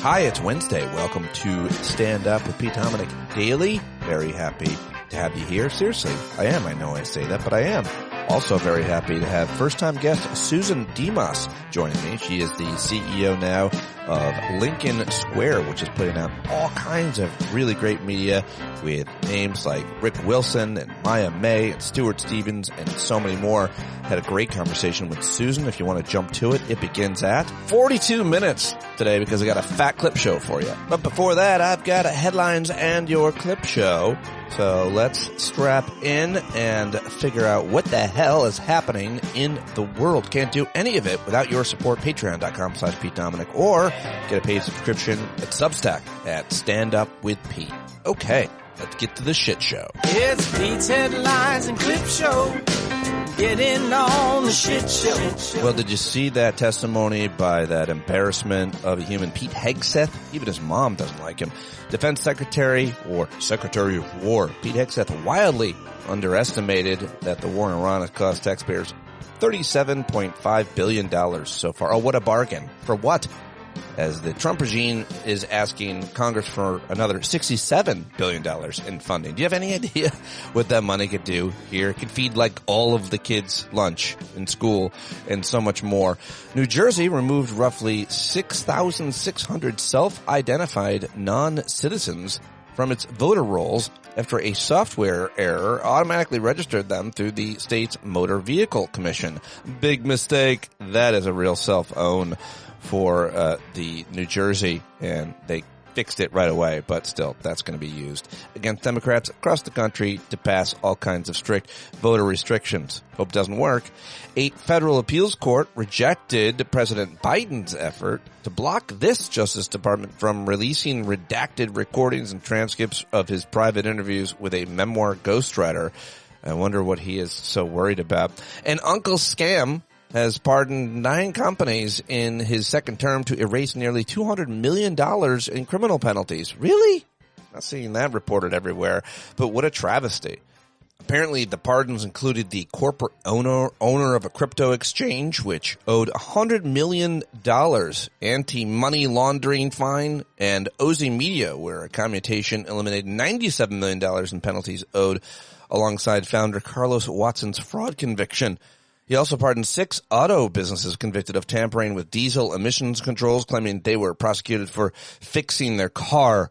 Hi, it's Wednesday. Welcome to Stand Up with Pete Dominic Daily. Very happy to have you here. Seriously, I am. I know I say that, but I am. Also very happy to have first-time guest Susan Demas joining me. She is the CEO now of Lincoln Square, which is putting out all kinds of really great media with names like Rick Wilson and Maya May and Stuart Stevens and so many more. Had a great conversation with Susan. If you want to jump to it, it begins at 42 minutes today because I got a fat clip show for you. But before that, I've got a headlines and your clip show. So let's strap in and figure out what the hell is happening in the world. Can't do any of it without your support. Patreon.com/Pete Dominic or get a paid subscription at Substack at StandUpWithPete. Okay, let's get to the shit show. It's Pete's headlines and clip show. Get in on the shit show. Well, did you see that testimony by that embarrassment of a human, Pete Hegseth? Even his mom doesn't like him. Defense Secretary or Secretary of War Pete Hegseth wildly underestimated that the war in Iran has cost taxpayers $37.5 billion so far. Oh, what a bargain. For what? As the Trump regime is asking Congress for another $67 billion in funding. Do you have any idea what that money could do here? It could feed like all of the kids' lunch in school and so much more. New Jersey removed roughly 6,600 self-identified non-citizens from its voter rolls after a software error automatically registered them through the state's Motor Vehicle Commission. Big mistake. That is a real self-own for the New Jersey, and they fixed it right away, but still, that's going to be used against Democrats across the country to pass all kinds of strict voter restrictions. Hope it doesn't work. A federal appeals court rejected President Biden's effort to block this Justice Department from releasing redacted recordings and transcripts of his private interviews with a memoir ghostwriter. I wonder what he is so worried about. And Uncle Scam has pardoned 9 companies in his second term to erase nearly $200 million in criminal penalties. Really? Not seeing that reported everywhere, but what a travesty. Apparently, the pardons included the corporate owner of a crypto exchange, which owed $100 million anti-money laundering fine, and Ozy Media, where a commutation eliminated $97 million in penalties owed alongside founder Carlos Watson's fraud conviction. He also pardoned 6 auto businesses convicted of tampering with diesel emissions controls, claiming they were prosecuted for fixing their car.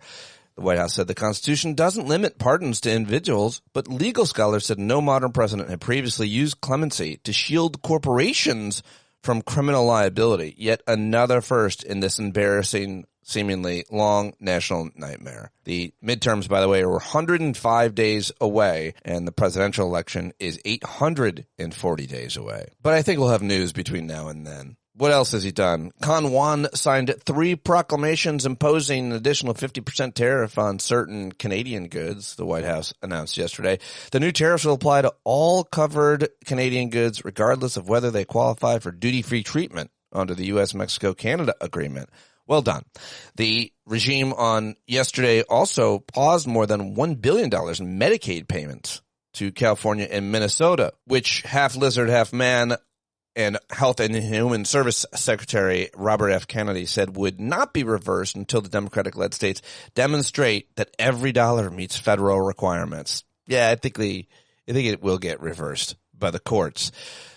The White House said the Constitution doesn't limit pardons to individuals, but legal scholars said no modern president had previously used clemency to shield corporations from criminal liability. Yet another first in this embarrassing, seemingly long national nightmare. The midterms, by the way, are 105 days away, and the presidential election is 840 days away. But I think we'll have news between now and then. What else has he done? Con Juan signed 3 proclamations imposing an additional 50% tariff on certain Canadian goods, the White House announced yesterday. The new tariffs will apply to all covered Canadian goods, regardless of whether they qualify for duty-free treatment under the U.S.-Mexico-Canada agreement. Well done. The regime on yesterday also paused more than $1 billion in Medicaid payments to California and Minnesota, which half lizard, half man and Health and Human Service Secretary Robert F. Kennedy said would not be reversed until the Democratic-led states demonstrate that every dollar meets federal requirements. Yeah, I think it will get reversed by the courts.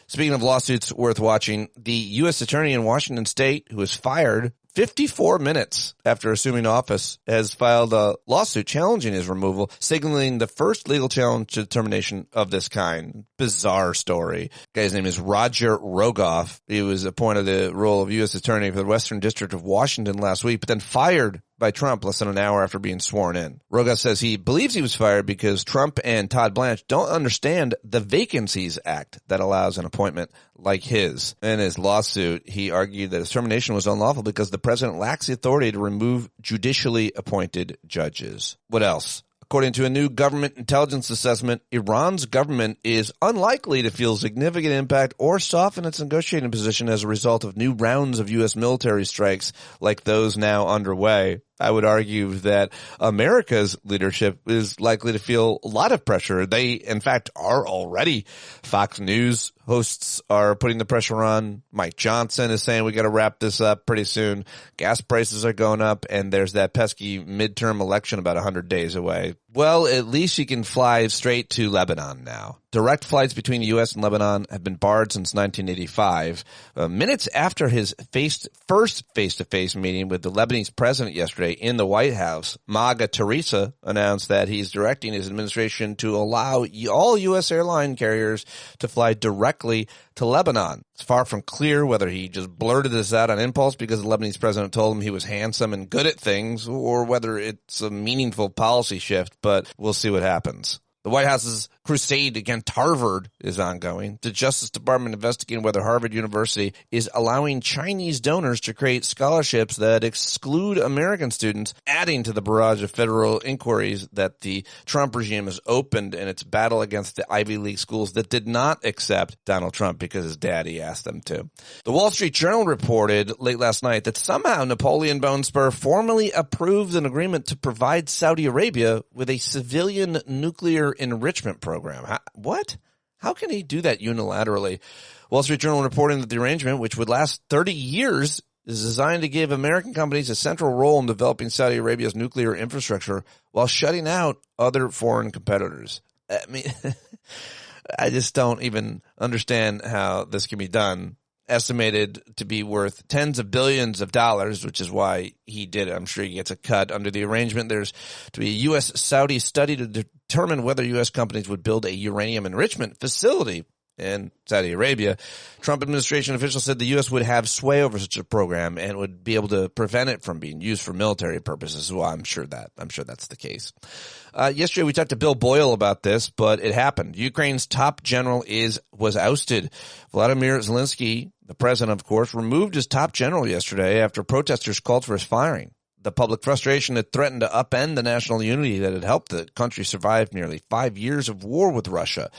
Speaking of lawsuits worth watching, the U.S. Attorney in Washington State, who was fired 54 minutes after assuming office, has filed a lawsuit challenging his removal, signaling the first legal challenge to determination of this kind. Bizarre story. The guy's name is Roger Rogoff. He was appointed the role of U.S. Attorney for the Western District of Washington last week, but then fired by Trump less than an hour after being sworn in. Rogoff says he believes he was fired because Trump and Todd Blanche don't understand the Vacancies Act that allows an appointment like his. In his lawsuit, he argued that his termination was unlawful because the president lacks the authority to remove judicially appointed judges. What else? According to a new government intelligence assessment, Iran's government is unlikely to feel significant impact or soften its negotiating position as a result of new rounds of U.S. military strikes like those now underway. I would argue that America's leadership is likely to feel a lot of pressure. They, in fact, are already. Fox News hosts are putting the pressure on. Mike Johnson is saying we got to wrap this up pretty soon. Gas prices are going up, and there's that pesky midterm election about 100 days away. Well, at least you can fly straight to Lebanon now. Direct flights between the U.S. and Lebanon have been barred since 1985. Minutes after his first face-to-face meeting with the Lebanese president yesterday in the White House, MAGA Teresa announced that he's directing his administration to allow all U.S. airline carriers to fly directly to Lebanon. It's far from clear whether he just blurted this out on impulse because the Lebanese president told him he was handsome and good at things, or whether it's a meaningful policy shift, but we'll see what happens. The White House's crusade against Harvard is ongoing. The Justice Department investigating whether Harvard University is allowing Chinese donors to create scholarships that exclude American students, adding to the barrage of federal inquiries that the Trump regime has opened in its battle against the Ivy League schools that did not accept Donald Trump because his daddy asked them to. The Wall Street Journal reported late last night that somehow Napoleon Bonespur formally approved an agreement to provide Saudi Arabia with a civilian nuclear enrichment program. What? How can he do that unilaterally? Wall Street Journal reporting that the arrangement, which would last 30 years, is designed to give American companies a central role in developing Saudi Arabia's nuclear infrastructure while shutting out other foreign competitors. I mean, I just don't even understand how this can be done. Estimated to be worth tens of billions of dollars, which is why he did it. I'm sure he gets a cut under the arrangement. There's to be a U.S.-Saudi study to determine whether U.S. companies would build a uranium enrichment facility in Saudi Arabia. Trump administration officials said the U.S. would have sway over such a program and would be able to prevent it from being used for military purposes. Well, I'm sure that's the case. Yesterday we talked to Bill Boyle about this, but it happened. Ukraine's top general was ousted. Vladimir Zelensky, the president, of course, removed his top general yesterday after protesters called for his firing. The public frustration had threatened to upend the national unity that had helped the country survive nearly 5 years of war with Russia.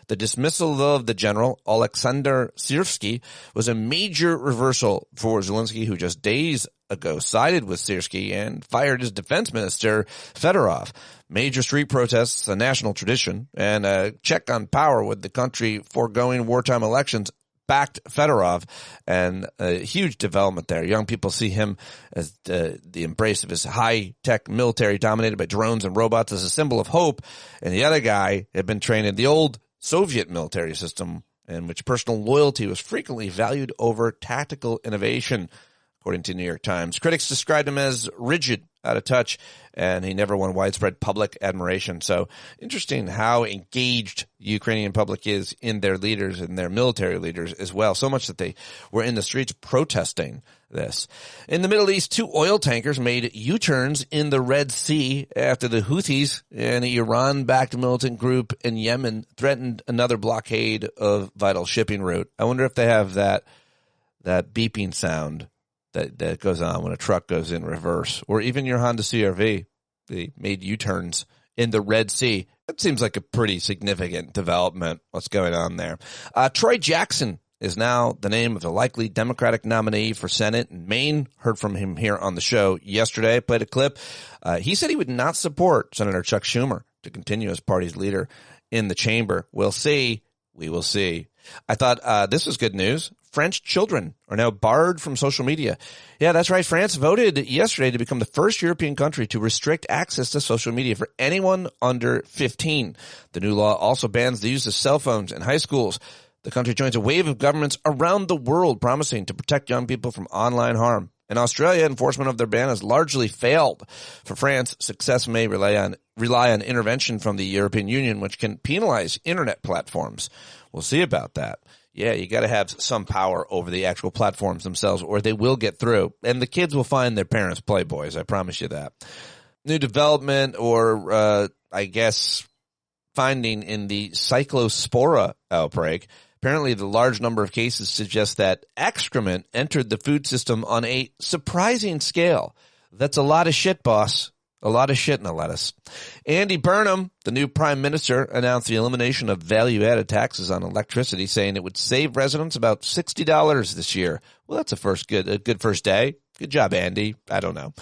The dismissal of the general, Alexander Syrsky, was a major reversal for Zelensky, who just days ago sided with Syrsky and fired his defense minister, Fedorov. Major street protests, a national tradition, and a check on power with the country foregoing wartime elections backed Fedorov, and a huge development there. Young people see him as the embrace of his high-tech military dominated by drones and robots as a symbol of hope, and the other guy had been trained in the old Soviet military system in which personal loyalty was frequently valued over tactical innovation, according to New York Times. Critics described him as rigid, out of touch, and he never won widespread public admiration. So interesting how engaged the Ukrainian public is in their leaders and their military leaders as well, so much that they were in the streets protesting this. In the Middle East, 2 oil tankers made U-turns in the Red Sea after the Houthis, an Iran-backed militant group in Yemen, threatened another blockade of vital shipping route. I wonder if they have that beeping sound that goes on when a truck goes in reverse, or even your Honda CR-V. They made U-turns in the Red Sea. That seems like a pretty significant development. What's going on there? Troy Jackson is now the name of the likely Democratic nominee for Senate in Maine. Heard from him here on the show yesterday. Played a clip. He said he would not support Senator Chuck Schumer to continue as party's leader in the chamber. We'll see. We will see. I thought this was good news. French children are now barred from social media. Yeah, that's right. France voted yesterday to become the first European country to restrict access to social media for anyone under 15. The new law also bans the use of cell phones in high schools. The country joins a wave of governments around the world promising to protect young people from online harm. In Australia, enforcement of their ban has largely failed. For France, success may rely on intervention from the European Union, which can penalize internet platforms. We'll see about that. Yeah, you got to have some power over the actual platforms themselves, or they will get through. And the kids will find their parents playboys. I promise you that. New development, or I guess finding in the cyclospora outbreak. Apparently, the large number of cases suggest that excrement entered the food system on a surprising scale. That's a lot of shit, boss. A lot of shit in a lettuce. Andy Burnham, the new prime minister, announced the elimination of value-added taxes on electricity, saying it would save residents about $60 this year. Well, that's a good first day. Good job, Andy. I don't know.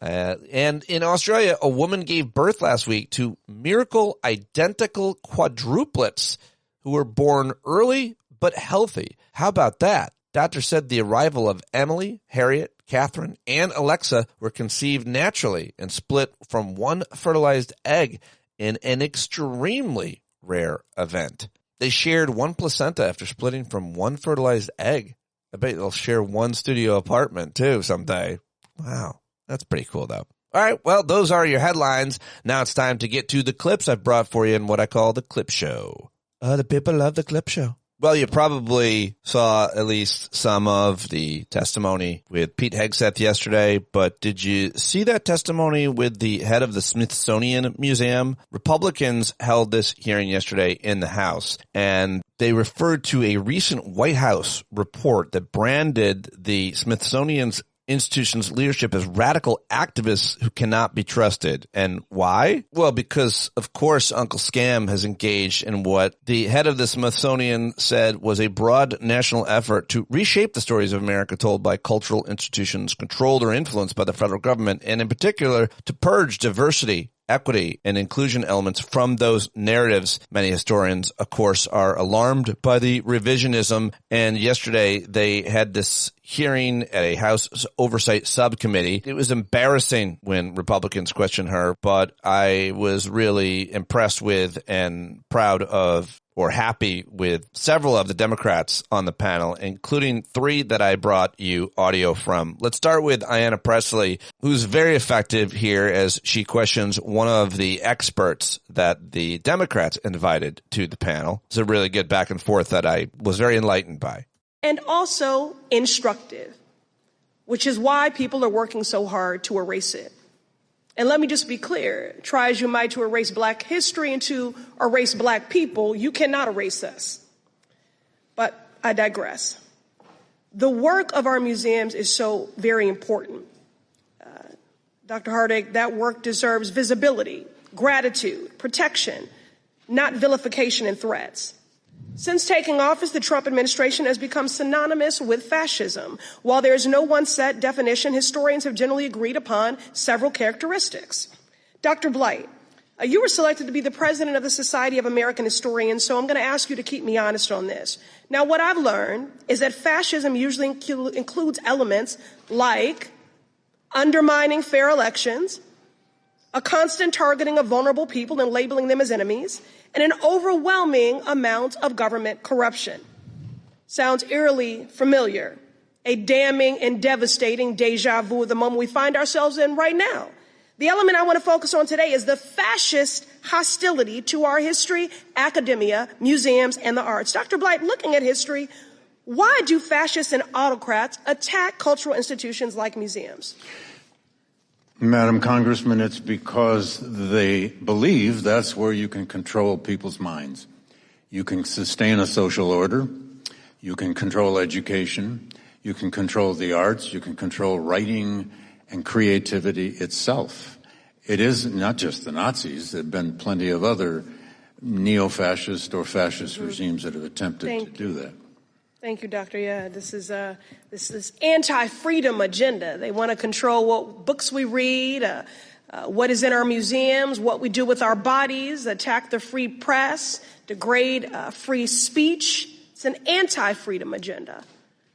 And in Australia, a woman gave birth last week to miracle identical quadruplets who were born early but healthy. How about that? Doctor said the arrival of Emily, Harriet, Catherine, and Alexa were conceived naturally and split from one fertilized egg in an extremely rare event. They shared one placenta after splitting from one fertilized egg. I bet they'll share one studio apartment, too, someday. Wow. That's pretty cool, though. All right. Well, those are your headlines. Now it's time to get to the clips I've brought for you in what I call the clip show. The people love the clip show. Well, you probably saw at least some of the testimony with Pete Hegseth yesterday, but did you see that testimony with the head of the Smithsonian Museum? Republicans held this hearing yesterday in the House, and they referred to a recent White House report that branded the Smithsonian's institution's leadership as radical activists who cannot be trusted. And why? Well, because, of course, Uncle Scam has engaged in what the head of the Smithsonian said was a broad national effort to reshape the stories of America told by cultural institutions controlled or influenced by the federal government, and in particular, to purge diversity, equity, and inclusion elements from those narratives. Many historians, of course, are alarmed by the revisionism, and yesterday they had this hearing at a House Oversight Subcommittee. It was embarrassing when Republicans questioned her, but I was really impressed with and proud of, or happy with, several of the Democrats on the panel, including three that I brought you audio from. Let's start with Ayanna Pressley, who's very effective here as she questions one of the experts that the Democrats invited to the panel. It's a really good back and forth that I was very enlightened by. And also instructive, which is why people are working so hard to erase it. And let me just be clear, try as you might to erase black history and to erase black people, you cannot erase us. But I digress. The work of our museums is so very important. Dr. Hardig, that work deserves visibility, gratitude, protection, not vilification and threats. Since taking office, the Trump administration has become synonymous with fascism. While there is no one set definition, historians have generally agreed upon several characteristics. Dr. Blight, you were selected to be the president of the Society of American Historians, so I'm going to ask you to keep me honest on this. Now, what I've learned is that fascism usually includes elements like undermining fair elections, a constant targeting of vulnerable people and labeling them as enemies, and an overwhelming amount of government corruption. Sounds eerily familiar. A damning and devastating deja vu of the moment we find ourselves in right now. The element I want to focus on today is the fascist hostility to our history, academia, museums, and the arts. Dr. Blight, looking at history, why do fascists and autocrats attack cultural institutions like museums? Madam Congressman, it's because they believe that's where you can control people's minds. You can sustain a social order. You can control education. You can control the arts. You can control writing and creativity itself. It is not just the Nazis. There have been plenty of other neo-fascist or fascist regimes that have attempted to do that. Thank you, Doctor. Yeah, this is this anti-freedom agenda. They want to control what books we read, what is in our museums, what we do with our bodies, attack the free press, degrade free speech. It's an anti-freedom agenda.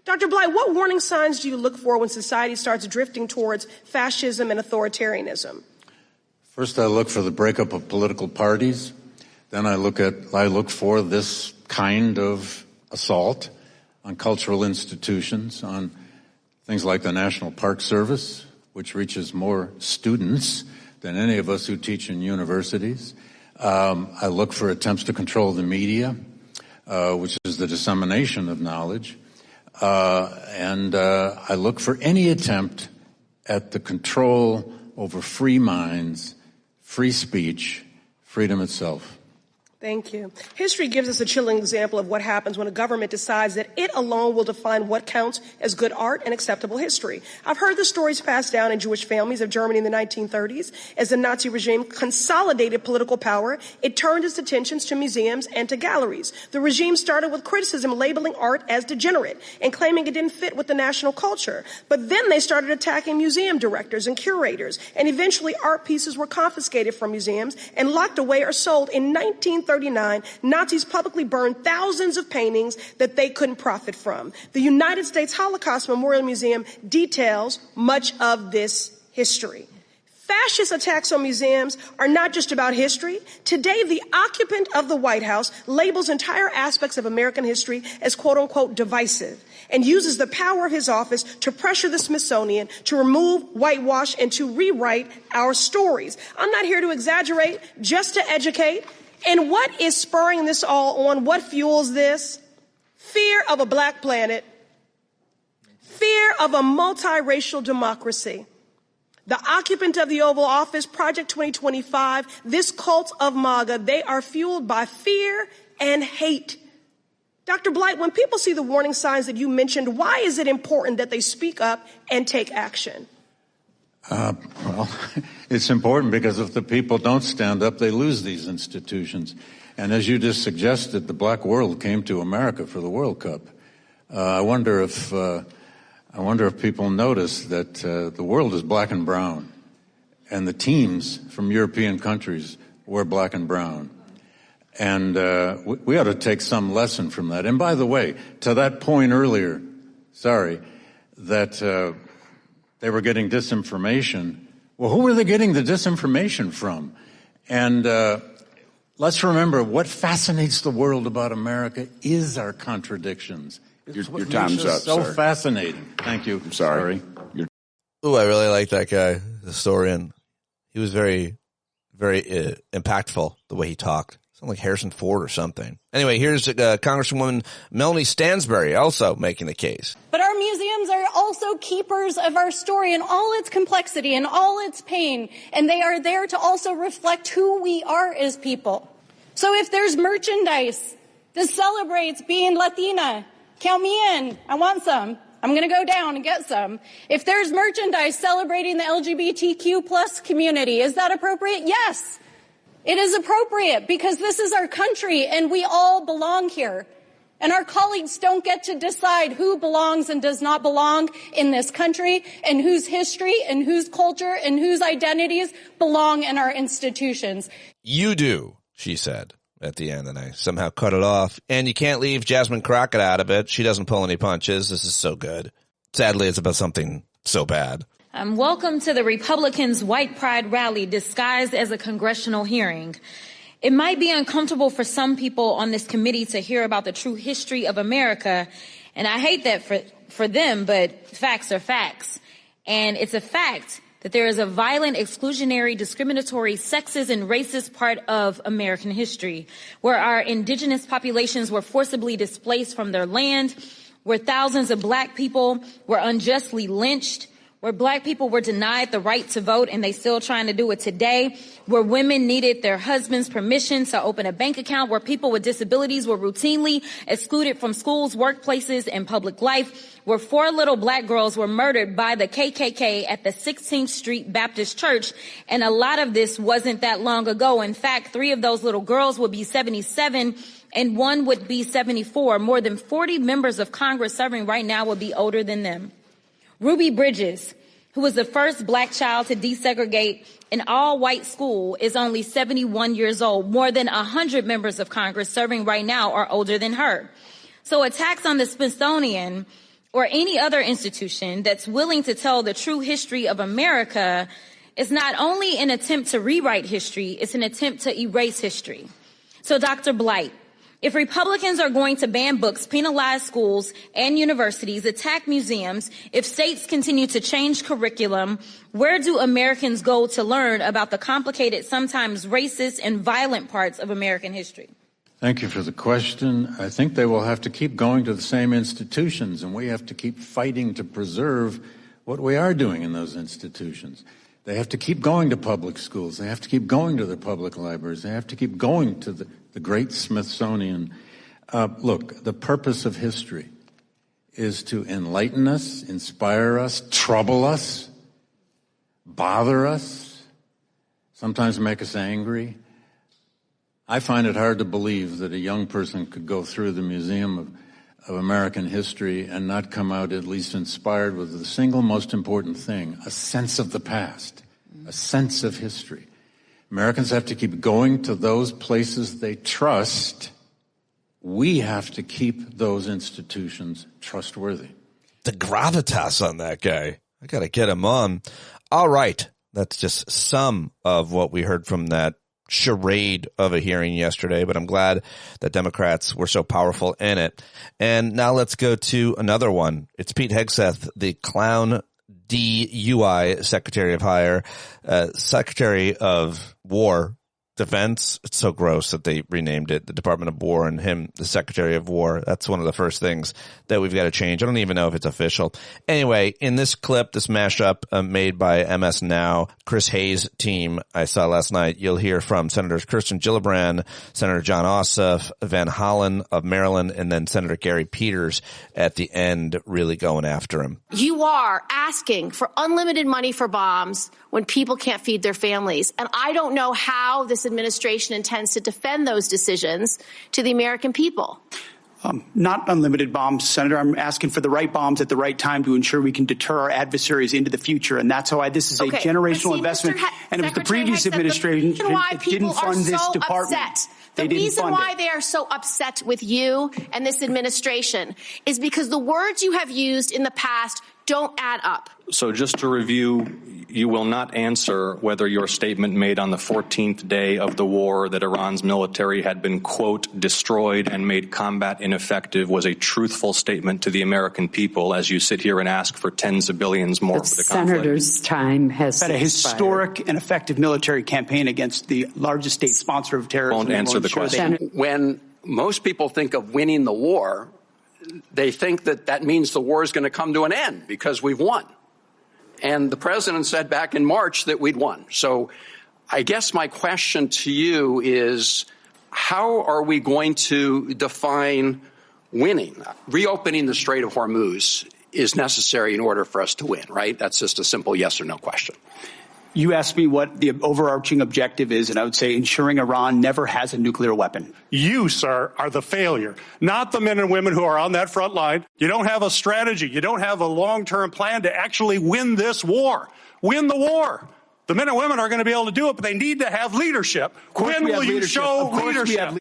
Dr. Blight, what warning signs do you look for when society starts drifting towards fascism and authoritarianism? First, I look for the breakup of political parties. Then I look for this kind of assault on cultural institutions, on things like the National Park Service, which reaches more students than any of us who teach in universities. I look for attempts to control the media, which is the dissemination of knowledge. And I look for any attempt at the control over free minds, free speech, freedom itself. Thank you. History gives us a chilling example of what happens when a government decides that it alone will define what counts as good art and acceptable history. I've heard the stories passed down in Jewish families of Germany in the 1930s. As the Nazi regime consolidated political power, it turned its attentions to museums and to galleries. The regime started with criticism labeling art as degenerate and claiming it didn't fit with the national culture. But then they started attacking museum directors and curators, and eventually art pieces were confiscated from museums and locked away or sold. In 1939, Nazis publicly burned thousands of paintings that they couldn't profit from. The United States Holocaust Memorial Museum details much of this history. Fascist attacks on museums are not just about history. Today, the occupant of the White House labels entire aspects of American history as quote-unquote divisive and uses the power of his office to pressure the Smithsonian to remove, whitewash, and to rewrite our stories. I'm not here to exaggerate, just to educate. And what is spurring this all on? What fuels this? Fear of a black planet. Fear of a multiracial democracy. The occupant of the Oval Office, Project 2025, this cult of MAGA, they are fueled by fear and hate. Dr. Blight, when people see the warning signs that you mentioned, why is it important that they speak up and take action? Well, it's important because if the people don't stand up, they lose these institutions. And as you just suggested, the black world came to America for the World Cup. I wonder if people notice that the world is black and brown, and the teams from European countries were black and brown. And we ought to take some lesson from that. And by the way, to that point earlier, that they were getting disinformation. Well, who were they getting the disinformation from? And let's remember, what fascinates the world about America is our contradictions. Your time's up, so sir. Fascinating. Thank you. I'm sorry. Ooh, I really like that guy, the historian. He was very, very impactful, the way he talked. Sounded like Harrison Ford or something. Anyway, here's Congresswoman Melanie Stansbury also making the case. But our museums are also keepers of our story and all its complexity and all its pain. And they are there to also reflect who we are as people. So if there's merchandise that celebrates being Latina, count me in. I want some. I'm going to go down and get some. If there's merchandise celebrating the LGBTQ plus community, is that appropriate? Yes. It is appropriate because this is our country and we all belong here. And our colleagues don't get to decide who belongs and does not belong in this country and whose history and whose culture and whose identities belong in our institutions. You do, she said at the end, and I somehow cut it off. And you can't leave Jasmine Crockett out of it. She doesn't pull any punches. This is so good. Sadly, it's about something so bad. Welcome to the Republicans' White Pride rally disguised as a congressional hearing. It might be uncomfortable for some people on this committee to hear about the true history of America, and I hate that for them, but facts are facts. And it's a fact that there is a violent, exclusionary, discriminatory, sexist, and racist part of American history, where our indigenous populations were forcibly displaced from their land, where thousands of black people were unjustly lynched, where black people were denied the right to vote, and they still trying to do it today, where women needed their husband's permission to open a bank account, where people with disabilities were routinely excluded from schools, workplaces, and public life, where 4 little black girls were murdered by the KKK at the 16th Street Baptist Church, and a lot of this wasn't that long ago. In fact, 3 of those little girls would be 77, and 1 would be 74. More than 40 members of Congress serving right now would be older than them. Ruby Bridges, who was the first black child to desegregate an all-white school, is only 71 years old. More than 100 members of Congress serving right now are older than her. So attacks on the Smithsonian or any other institution that's willing to tell the true history of America is not only an attempt to rewrite history, it's an attempt to erase history. So Dr. Blight, if Republicans are going to ban books, penalize schools and universities, attack museums, if states continue to change curriculum, where do Americans go to learn about the complicated, sometimes racist and violent parts of American history? Thank you for the question. I think they will have to keep going to the same institutions, and we have to keep fighting to preserve what we are doing in those institutions. They have to keep going to public schools. They have to keep going to the public libraries. They have to keep going to the the great Smithsonian. Look, the purpose of history is to enlighten us, inspire us, trouble us, bother us, sometimes make us angry. I find it hard to believe that a young person could go through the Museum of American History and not come out at least inspired with the single most important thing, a sense of the past, a sense of history. Americans have to keep going to those places they trust. We have to keep those institutions trustworthy. The gravitas on that guy. I got to get him on. All right. That's just some of what we heard from that charade of a hearing yesterday, but I'm glad that Democrats were so powerful in it. And now let's go to another one. It's Pete Hegseth, the clown DUI Secretary of War, Defense. It's so gross that they renamed it the Department of War and him the Secretary of War. That's one of the first things that we've got to change. I don't even know if it's official. Anyway, in this clip, this mashup made by MS Now, Chris Hayes' team I saw last night, you'll hear from Senators Kirsten Gillibrand, Senator John Ossoff, Van Hollen of Maryland, and then Senator Gary Peters at the end really going after him. You are asking for unlimited money for bombs when people can't feed their families. And I don't know how this administration intends to defend those decisions to the American people. Not unlimited bombs, Senator. I'm asking for the right bombs at the right time to ensure we can deter our adversaries into the future. And that's how this is a generational investment. And it was the previous administration that didn't fund this department. The reason why they are so upset with you and this administration is because the words you have used in the past don't add up. So just to review, you will not answer whether your statement made on the 14th day of the war that Iran's military had been, quote, destroyed and made combat ineffective was a truthful statement to the American people as you sit here and ask for tens of billions more for the conflict. Senator's time has had a historic and effective military campaign against the largest state sponsor of terrorism. Won't answer the question. When most people think of winning the war, they think that means the war is going to come to an end because we've won. And the president said back in March that we'd won. So I guess my question to you is, how are we going to define winning? Reopening the Strait of Hormuz is necessary in order for us to win, right? That's just a simple yes or no question. You asked me what the overarching objective is, and I would say ensuring Iran never has a nuclear weapon. You, sir, are the failure, not the men and women who are on that front line. You don't have a strategy. You don't have a long-term plan to actually win this war. Win the war. The men and women are going to be able to do it, but they need to have leadership. When will you show leadership?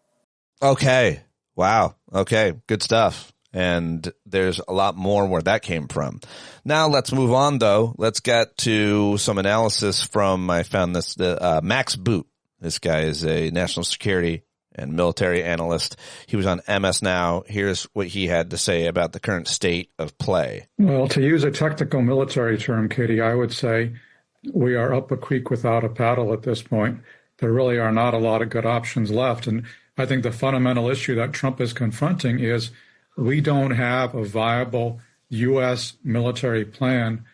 Okay. Wow. Okay. Good stuff. And there's a lot more where that came from. Now let's move on, though. Let's get to some analysis from, I found this, Max Boot. This guy is a national security and military analyst. He was on MS Now. Here's what he had to say about the current state of play. Well, to use a technical military term, Katie, I would say we are up a creek without a paddle at this point. There really are not a lot of good options left. And I think the fundamental issue that Trump is confronting is we don't have a viable U.S. military plan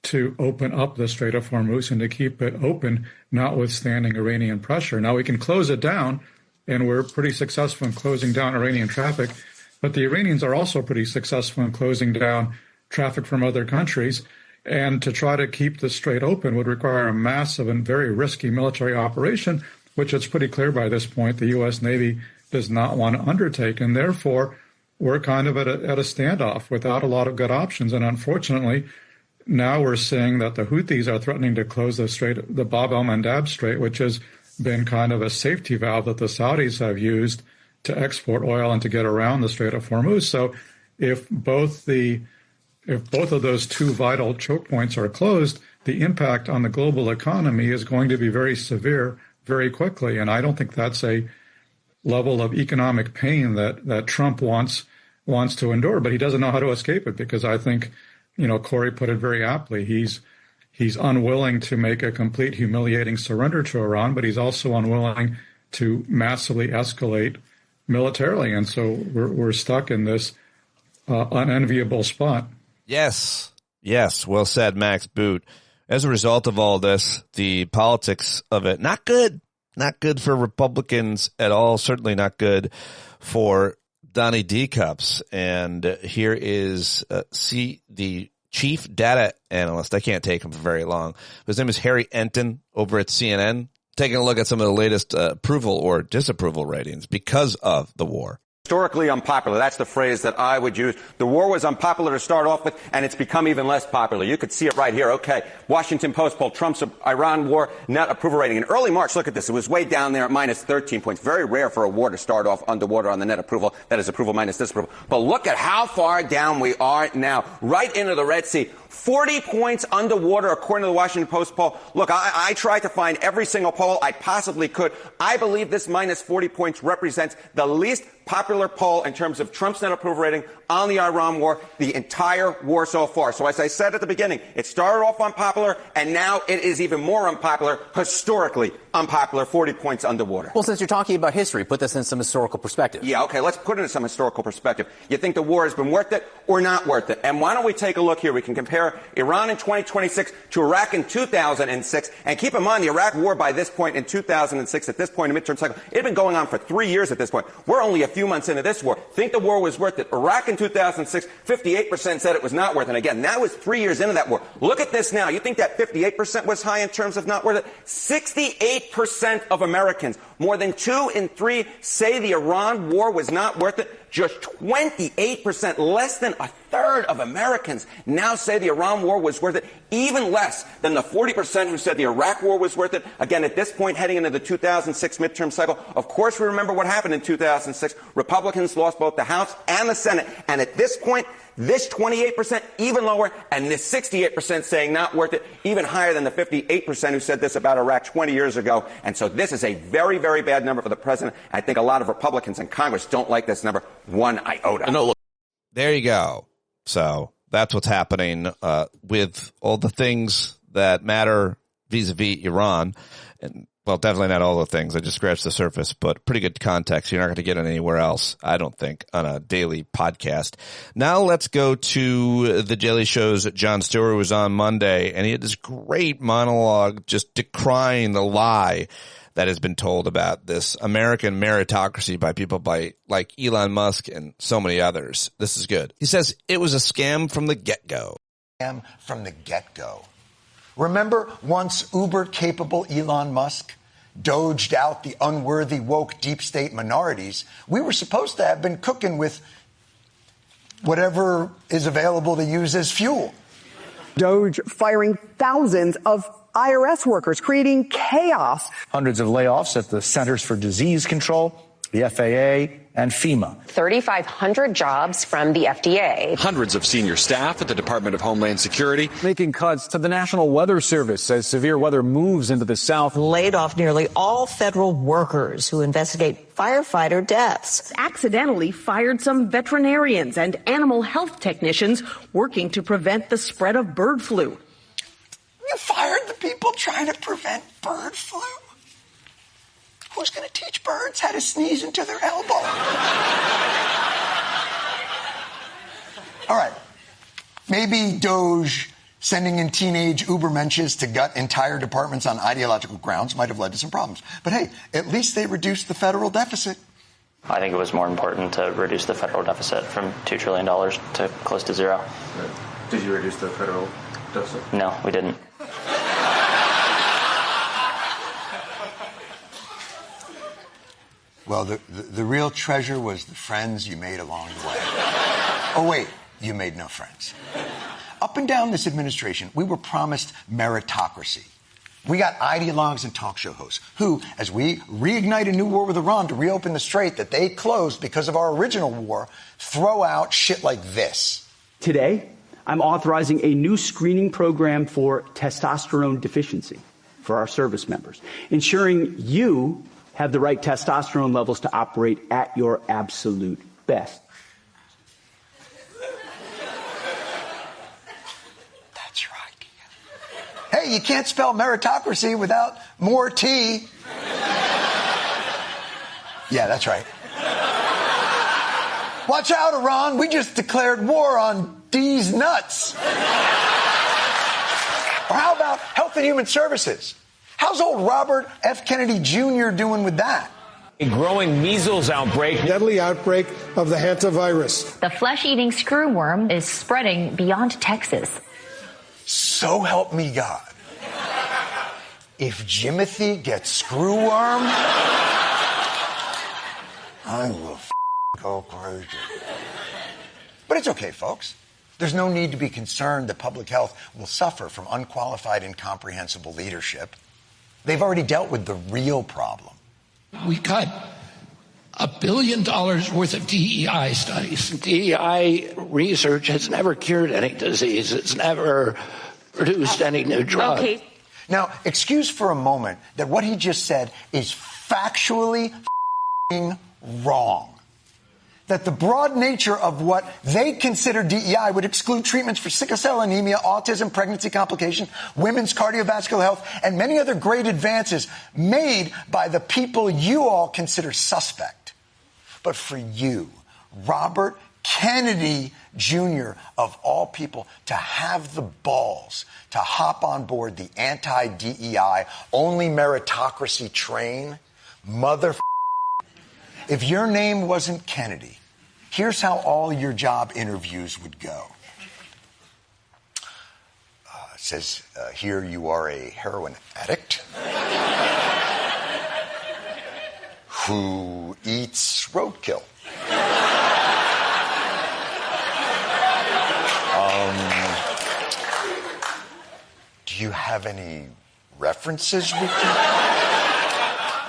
to open up the Strait of Hormuz and to keep it open, notwithstanding Iranian pressure. Now, we can close it down, and we're pretty successful in closing down Iranian traffic, but the Iranians are also pretty successful in closing down traffic from other countries. And to try to keep the strait open would require a massive and very risky military operation, which it's pretty clear by this point the U.S. Navy does not want to undertake. And therefore, we're kind of at a standoff without a lot of good options. And unfortunately, now we're seeing that the Houthis are threatening to close the strait, the Bab el-Mandab Strait, which has been kind of a safety valve that the Saudis have used to export oil and to get around the Strait of Hormuz. So if both of those two vital choke points are closed, the impact on the global economy is going to be very severe very quickly. And I don't think that's a level of economic pain that Trump wants to endure, but he doesn't know how to escape it because I think, Corey put it very aptly. He's unwilling to make a complete humiliating surrender to Iran, but he's also unwilling to massively escalate militarily. And so we're stuck in this unenviable spot. Yes. Well said, Max Boot. As a result of all this, the politics of it, not good. Not good for Republicans at all. Certainly not good for Donnie D. Cups. And here is the chief data analyst. I can't take him for very long. His name is Harry Enton over at CNN, taking a look at some of the latest approval or disapproval ratings because of the war. Historically unpopular. That's the phrase that I would use. The war was unpopular to start off with, and it's become even less popular. You could see it right here. Okay. Washington Post poll Trump's Iran war net approval rating. In early March, look at this. It was way down there at minus 13 points. Very rare for a war to start off underwater on the net approval. That is approval minus disapproval. But look at how far down we are now. Right into the Red Sea. 40 points underwater, according to the Washington Post poll. Look, I tried to find every single poll I possibly could. I believe this minus 40 points represents the least popular poll in terms of Trump's net approval rating on the Iran war, the entire war so far. So as I said at the beginning, it started off unpopular, and now it is even more unpopular, historically unpopular, 40 points underwater. Well, since you're talking about history, put this in some historical perspective. Yeah, okay, let's put it in some historical perspective. You think the war has been worth it or not worth it? And why don't we take a look here? We can compare Iran in 2026 to Iraq in 2006. And keep in mind, the Iraq war by this point in 2006, at this point in the midterm cycle, it had been going on for 3 years at this point. We're only a few months into this war. Think the war was worth it. Iraq in 2006, 58% said it was not worth it. And again, that was 3 years into that war. Look at this now. You think that 58% was high in terms of not worth it? 68% of Americans, more than 2 in 3, say the Iran war was not worth it. Just 28%, less than a third of Americans now say the Iran war was worth it, even less than the 40% who said the Iraq war was worth it. Again, at this point, heading into the 2006 midterm cycle, of course, we remember what happened in 2006. Republicans lost both the House and the Senate. And at this point, this 28%, even lower, and this 68% saying not worth it, even higher than the 58% who said this about Iraq 20 years ago. And so this is a very, very bad number for the president. I think a lot of Republicans in Congress don't like this number one iota. No, look. There you go. So that's what's happening with all the things that matter vis-a-vis Iran. And, well, definitely not all the things. I just scratched the surface, but pretty good context. You're not going to get it anywhere else, I don't think, on a daily podcast. Now let's go to the Daily Show's Jon Stewart, who was on Monday, and he had this great monologue just decrying the lie that has been told about this American meritocracy by people like Elon Musk and so many others. This is good. He says it was a scam from the get-go. Scam from the get-go. Remember once uber-capable Elon Musk doged out the unworthy woke deep state minorities? We were supposed to have been cooking with whatever is available to use as fuel. Doge firing thousands of IRS workers, creating chaos. Hundreds of layoffs at the Centers for Disease Control, the FAA, and FEMA. 3,500 jobs from the FDA. Hundreds of senior staff at the Department of Homeland Security. Making cuts to the National Weather Service as severe weather moves into the South. Laid off nearly all federal workers who investigate firefighter deaths. Accidentally fired some veterinarians and animal health technicians working to prevent the spread of bird flu. You fired the people trying to prevent bird flu? Who's going to teach birds how to sneeze into their elbow? All right. Maybe Doge sending in teenage ubermenches to gut entire departments on ideological grounds might have led to some problems. But hey, at least they reduced the federal deficit. I think it was more important to reduce the federal deficit from $2 trillion to close to zero. Did you reduce the federal deficit? No, we didn't. Well, the real treasure was the friends you made along the way. Oh, wait, you made no friends. Up and down this administration, we were promised meritocracy. We got ideologues and talk show hosts who, as we reignite a new war with Iran to reopen the strait that they closed because of our original war, throw out shit like this. Today, I'm authorizing a new screening program for testosterone deficiency for our service members, ensuring you have the right testosterone levels to operate at your absolute best. That's right. Hey, you can't spell meritocracy without more T. Yeah, that's right. Watch out, Iran. We just declared war on D's nuts. Or how about Health and Human Services? How's old Robert F. Kennedy Jr. doing with that? A growing measles outbreak. Deadly outbreak of the hantavirus. The flesh-eating screwworm is spreading beyond Texas. So help me God. If Jimothy gets screwworm, I will go crazy. But it's okay, folks. There's no need to be concerned that public health will suffer from unqualified, incomprehensible leadership. They've already dealt with the real problem. We cut $1 billion worth of DEI studies. DEI research has never cured any disease. It's never produced any new drug. Okay. Now, excuse for a moment that what he just said is factually wrong. That the broad nature of what they consider DEI would exclude treatments for sickle cell anemia, autism, pregnancy complications, women's cardiovascular health, and many other great advances made by the people you all consider suspect. But for you, Robert Kennedy Jr., of all people, to have the balls to hop on board the anti-DEI, only meritocracy train, if your name wasn't Kennedy, here's how all your job interviews would go. It says, here you are a heroin addict who eats roadkill. Do you have any references we can...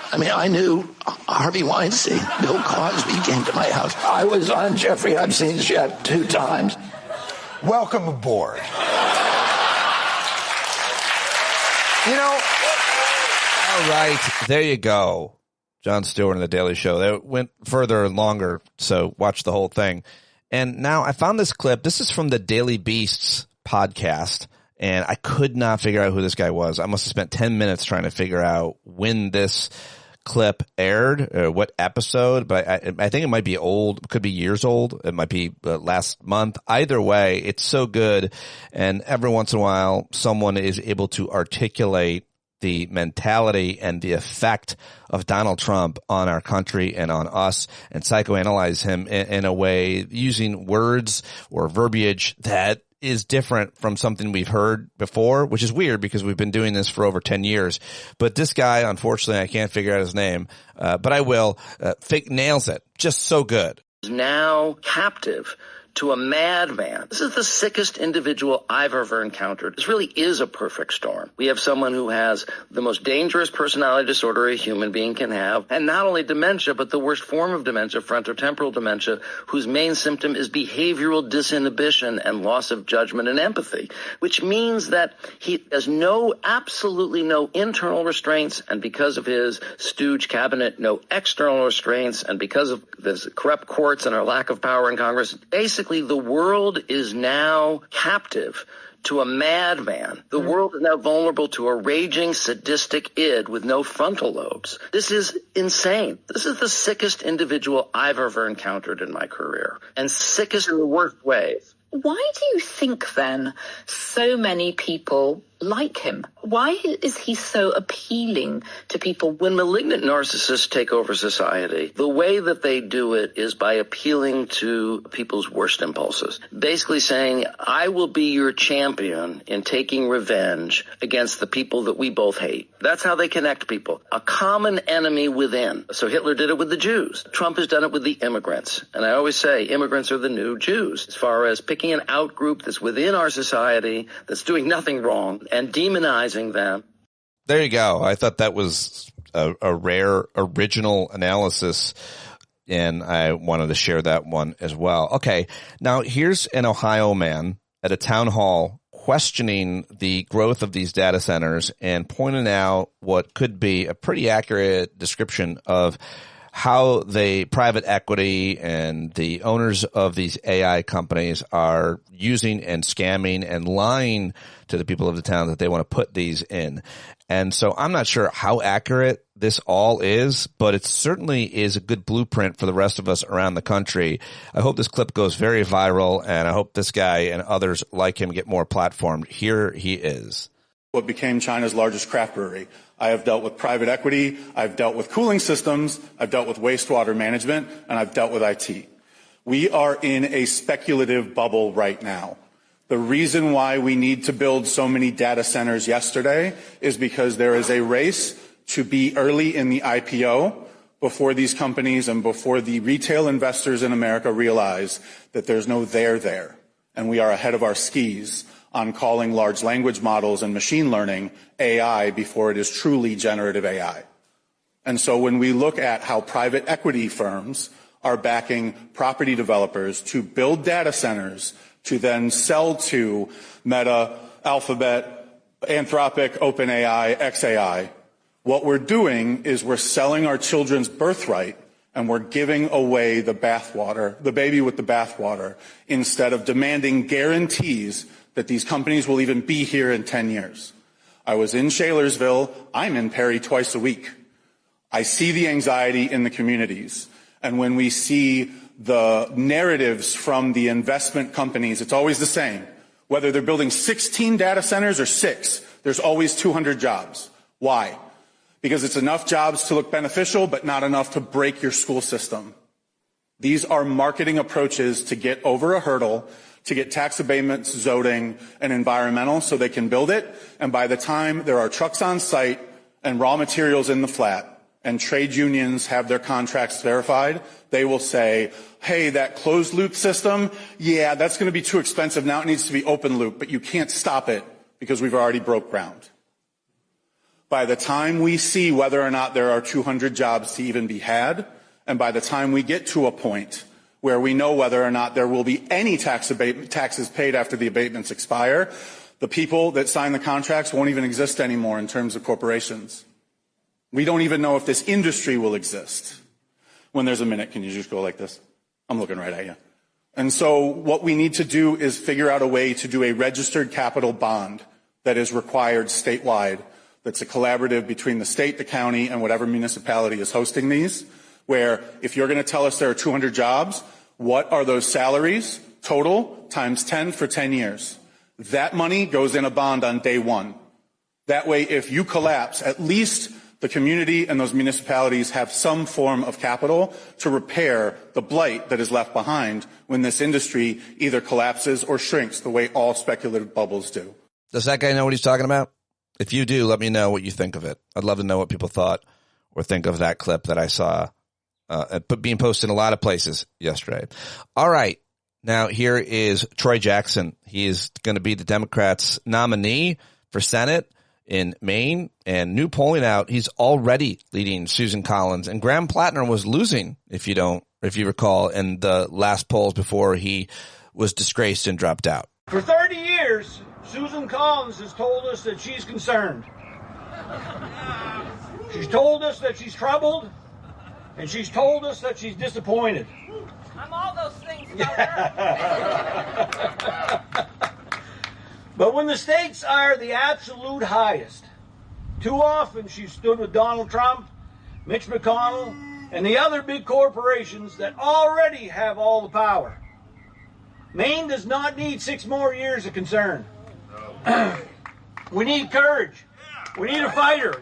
I mean, I knew Harvey Weinstein, Bill Cosby came to my house. I was on Jeffrey Epstein's jet 2 times. Welcome aboard. All right, there you go. Jon Stewart and The Daily Show. They went further and longer, so watch the whole thing. And now I found this clip. This is from the Daily Beast's podcast, and I could not figure out who this guy was. I must have spent 10 minutes trying to figure out when this clip aired, or what episode, but I think it might be old, could be years old. It might be last month. Either way, it's so good. And every once in a while, someone is able to articulate the mentality and the effect of Donald Trump on our country and on us, and psychoanalyze him in a way using words or verbiage that is different from something we've heard before, which is weird because we've been doing this for over 10 years. But this guy, unfortunately, I can't figure out his name, but I will. Nails it. Just so good. Now captive to a madman. This is the sickest individual I've ever encountered. This really is a perfect storm. We have someone who has the most dangerous personality disorder a human being can have, and not only dementia, but the worst form of dementia, frontotemporal dementia, whose main symptom is behavioral disinhibition and loss of judgment and empathy, which means that he has absolutely no internal restraints, and because of his stooge cabinet, no external restraints, and because of the corrupt courts and our lack of power in Congress, basically the world is now captive to a madman. The world is now vulnerable to a raging, sadistic id with no frontal lobes. This is insane. This is the sickest individual I've ever encountered in my career, and sickest in the worst ways. Why do you think, then, so many people like him? Why is he so appealing to people? When malignant narcissists take over society, the way that they do it is by appealing to people's worst impulses. Basically saying, I will be your champion in taking revenge against the people that we both hate. That's how they connect people. A common enemy within. So Hitler did it with the Jews. Trump has done it with the immigrants. And I always say immigrants are the new Jews, as far as picking an out group that's within our society that's doing nothing wrong and demonizing them. There you go. I thought that was a rare original analysis, and I wanted to share that one as well. Okay, now here's an Ohio man at a town hall questioning the growth of these data centers and pointing out what could be a pretty accurate description of how the private equity and the owners of these AI companies are using and scamming and lying to the people of the town that they want to put these in. And so I'm not sure how accurate this all is, but it certainly is a good blueprint for the rest of us around the country. I hope this clip goes very viral, and I hope this guy and others like him get more platformed. Here he is. what became China's largest craft brewery. I have dealt with private equity, I've dealt with cooling systems, I've dealt with wastewater management, and I've dealt with IT. We are in a speculative bubble right now. The reason why we need to build so many data centers yesterday is because there is a race to be early in the IPO before these companies and before the retail investors in America realize that there's no there. And we are ahead of our skis on calling large language models and machine learning AI before it is truly generative AI. And so when we look at how private equity firms are backing property developers to build data centers to then sell to Meta, Alphabet, Anthropic, OpenAI, XAI, what we're doing is we're selling our children's birthright and we're giving away the bathwater, the baby with the bathwater, instead of demanding guarantees that these companies will even be here in 10 years. I was in Shalersville. I'm in Perry twice a week. I see the anxiety in the communities. And when we see the narratives from the investment companies, it's always the same. Whether they're building 16 data centers or 6, there's always 200 jobs. Why? Because it's enough jobs to look beneficial, but not enough to break your school system. These are marketing approaches to get over a hurdle, to get tax abatements, zoning, and environmental so they can build it. And by the time there are trucks on site and raw materials in the flat and trade unions have their contracts verified, they will say, hey, that closed loop system, yeah, that's going to be too expensive. Now it needs to be open loop, but you can't stop it because we've already broke ground. By the time we see whether or not there are 200 jobs to even be had, and by the time we get to a point where we know whether or not there will be any taxes paid after the abatements expire, the people that sign the contracts won't even exist anymore in terms of corporations. We don't even know if this industry will exist. When there's a minute, can you just go like this? I'm looking right at you. And so what we need to do is figure out a way to do a registered capital bond that is required statewide, that's a collaborative between the state, the county, and whatever municipality is hosting these, where if you're going to tell us there are 200 jobs, what are those salaries total times 10 for 10 years? That money goes in a bond on day one. That way, if you collapse, at least the community and those municipalities have some form of capital to repair the blight that is left behind when this industry either collapses or shrinks the way all speculative bubbles do. Does that guy know what he's talking about? If you do, let me know what you think of it. I'd love to know what people thought or think of that clip that I saw being posted in a lot of places yesterday. All right. Now, here is Troy Jackson. He is going to be the Democrats' nominee for Senate in Maine, and new polling out, he's already leading Susan Collins, and Graham Plattner was losing, if you recall, in the last polls before he was disgraced and dropped out. For 30 years, Susan Collins has told us that she's concerned. She's told us that she's troubled, and she's told us that she's disappointed. I'm all those things about her. But when the stakes are the absolute highest, too often she's stood with Donald Trump, Mitch McConnell, and the other big corporations that already have all the power. Maine does not need 6 more years of concern. We need courage. We need a fighter.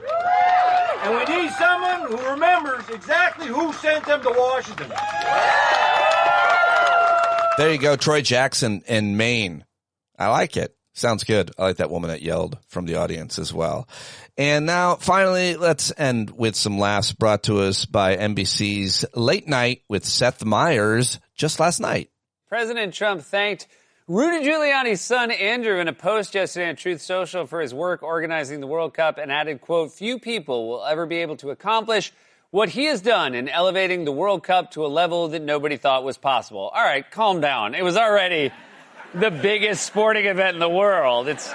And we need someone who remembers exactly who sent them to Washington. There you go, Troy Jackson in Maine. I like it. Sounds good. I like that woman that yelled from the audience as well. And now, finally, let's end with some laughs brought to us by NBC's Late Night with Seth Meyers just last night. President Trump thanked Rudy Giuliani's son, Andrew, in a post yesterday on Truth Social for his work organizing the World Cup and added, quote, few people will ever be able to accomplish what he has done in elevating the World Cup to a level that nobody thought was possible. All right, calm down. It was already the biggest sporting event in the world. It's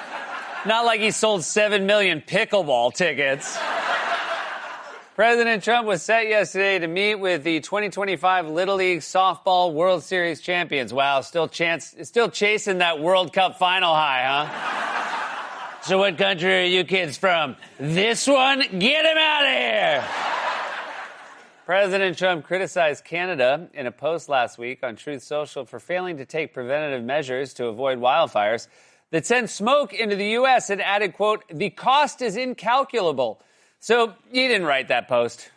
not like he sold 7 million pickleball tickets. President Trump was set yesterday to meet with the 2025 Little League Softball World Series champions. Wow, still chasing that World Cup final high, huh? So what country are you kids from? This one? Get him out of here! President Trump criticized Canada in a post last week on Truth Social for failing to take preventative measures to avoid wildfires. that sent smoke into the U.S. and added, quote, the cost is incalculable. So you didn't write that post.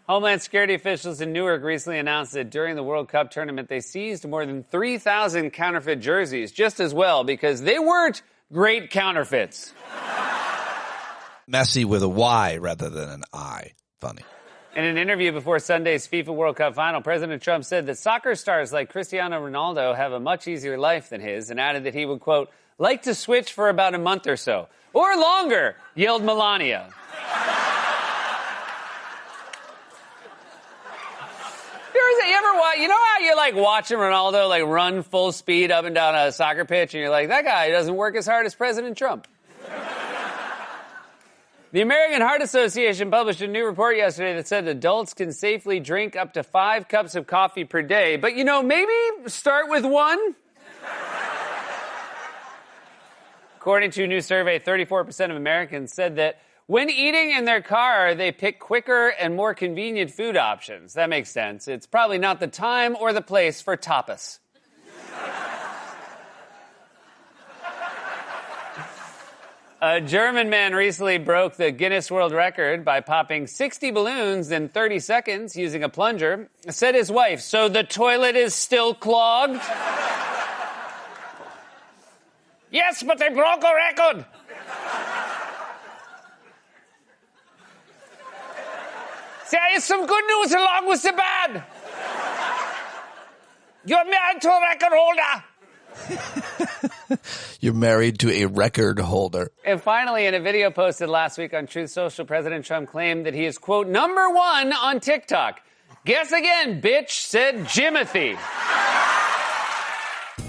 Homeland Security officials in Newark recently announced that during the World Cup tournament, they seized more than 3,000 counterfeit jerseys, just as well, because they weren't great counterfeits. Messy with a Y rather than an I. Funny. In an interview before Sunday's FIFA World Cup final, President Trump said that soccer stars like Cristiano Ronaldo have a much easier life than his, and added that he would, quote, like to switch for about a month or so. Or longer, yelled Melania. You ever watch, you know how you're like watching Ronaldo like run full speed up and down a soccer pitch and you're like, that guy doesn't work as hard as President Trump. The American Heart Association published a new report yesterday that said adults can safely drink up to 5 cups of coffee per day. But, maybe start with 1. According to a new survey, 34% of Americans said that when eating in their car, they pick quicker and more convenient food options. That makes sense. It's probably not the time or the place for tapas. A German man recently broke the Guinness World Record by popping 60 balloons in 30 seconds using a plunger. Said his wife, so the toilet is still clogged? Yes, but they broke a record. There is some good news along with the bad. You're married to a record holder. You're married to a record holder. And finally, in a video posted last week on Truth Social, President Trump claimed that he is, quote, #1 on TikTok. Guess again, bitch, said Jimothy.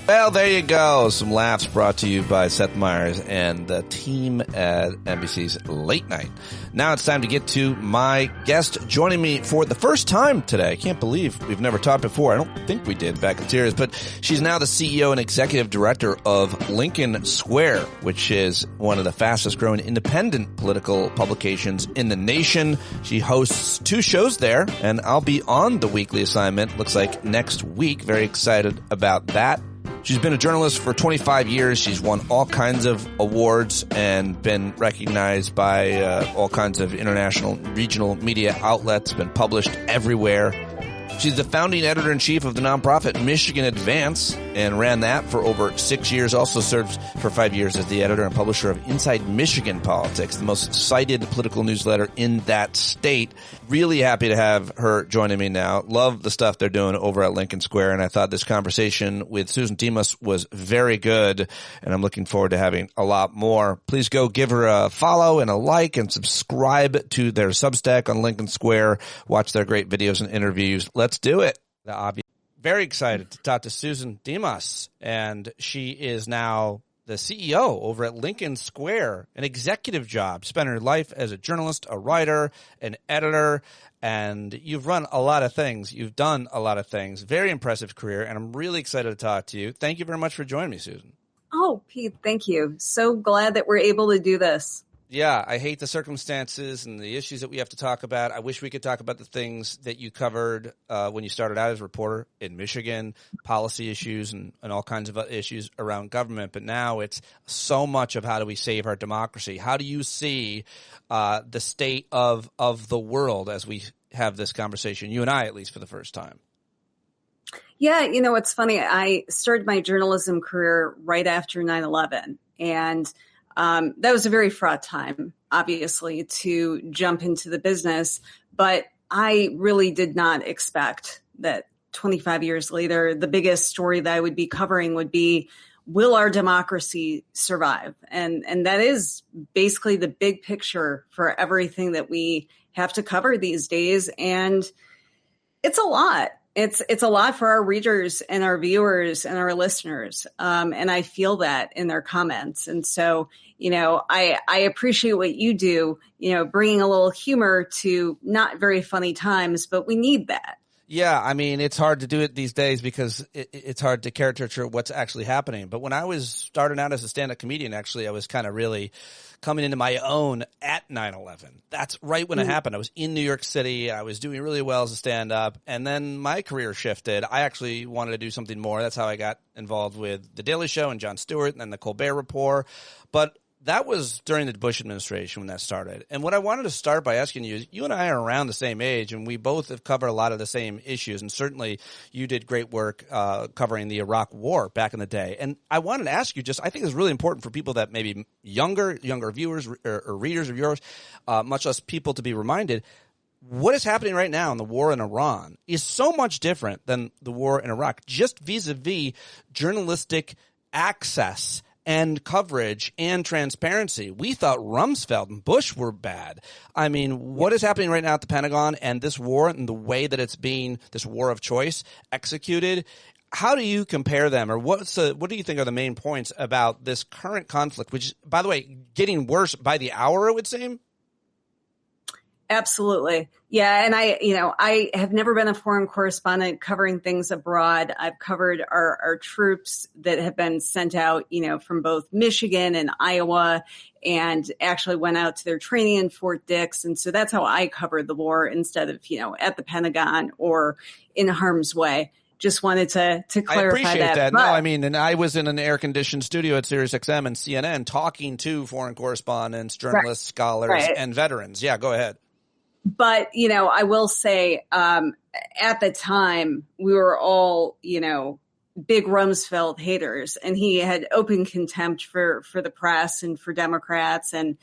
Well, there you go. Some laughs brought to you by Seth Meyers and the team at NBC's Late Night. Now it's time to get to my guest joining me for the first time today. I can't believe we've never talked before. I don't think we did back in Sirius, but she's now the CEO and executive director of Lincoln Square, which is one of the fastest growing independent political publications in the nation. She hosts 2 shows there, and I'll be on the weekly assignment. Looks like next week. Very excited about that. She's been a journalist for 25 years. She's won all kinds of awards and been recognized by all kinds of international, regional media outlets, been published everywhere. She's the founding editor-in-chief of the nonprofit Michigan Advance and ran that for over 6 years. Also served for 5 years as the editor and publisher of Inside Michigan Politics, the most cited political newsletter in that state. Really happy to have her joining me now. Love the stuff they're doing over at Lincoln Square, and I thought this conversation with Susan Demas was very good, and I'm looking forward to having a lot more. Please go give her a follow and a like and subscribe to their Substack on Lincoln Square. Watch their great videos and interviews. Let's do it. Very excited to talk to Susan Demas, and she is now the CEO over at Lincoln Square, an executive job. Spent her life as a journalist, a writer, an editor, and you've run a lot of things. You've done a lot of things. Very impressive career, and I'm really excited to talk to you. Thank you very much for joining me, Susan. Oh, Pete, thank you. So glad that we're able to do this. Yeah, I hate the circumstances and the issues that we have to talk about. I wish we could talk about the things that you covered when you started out as a reporter in Michigan, policy issues and all kinds of issues around government. But now it's so much of how do we save our democracy? How do you see the state of the world as we have this conversation, you and I, at least for the first time? Yeah, it's funny. I started my journalism career right after 9/11, and that was a very fraught time, obviously, to jump into the business. But I really did not expect that 25 years later, the biggest story that I would be covering would be, will our democracy survive? And that is basically the big picture for everything that we have to cover these days. And it's a lot. It's a lot for our readers and our viewers and our listeners. And I feel that in their comments. And so, I appreciate what you do, bringing a little humor to not very funny times, but we need that. Yeah, I mean, it's hard to do it these days because it's hard to caricature what's actually happening. But when I was starting out as a stand-up comedian, actually, I was kind of really coming into my own at 9/11. That's right when it happened. I was in New York City. I was doing really well as a stand-up. And then my career shifted. I actually wanted to do something more. That's how I got involved with The Daily Show and Jon Stewart and then The Colbert Report. But that was during the Bush administration when that started. And what I wanted to start by asking you is, you and I are around the same age, and we both have covered a lot of the same issues. And certainly you did great work covering the Iraq War back in the day. And I wanted to ask you just, I think it's really important for people that maybe younger viewers or readers of yours, much less people to be reminded, what is happening right now in the war in Iran is so much different than the war in Iraq, just vis-a-vis journalistic access and coverage and transparency. We thought Rumsfeld and Bush were bad. I mean, what is happening right now at the Pentagon and this war and the way that it's being, this war of choice, executed, how do you compare them, or what do you think are the main points about this current conflict, which is, by the way, getting worse by the hour, it would seem? Absolutely. Yeah. And I have never been a foreign correspondent covering things abroad. I've covered our troops that have been sent out, from both Michigan and Iowa, and actually went out to their training in Fort Dix. And so that's how I covered the war instead of, at the Pentagon or in harm's way. Just wanted to clarify I appreciate that. But, no, I mean, and I was in an air-conditioned studio at SiriusXM and CNN talking to foreign correspondents, journalists, scholars, and veterans. Yeah, go ahead. But, I will say at the time we were all, big Rumsfeld haters, and he had open contempt for the press and for Democrats and,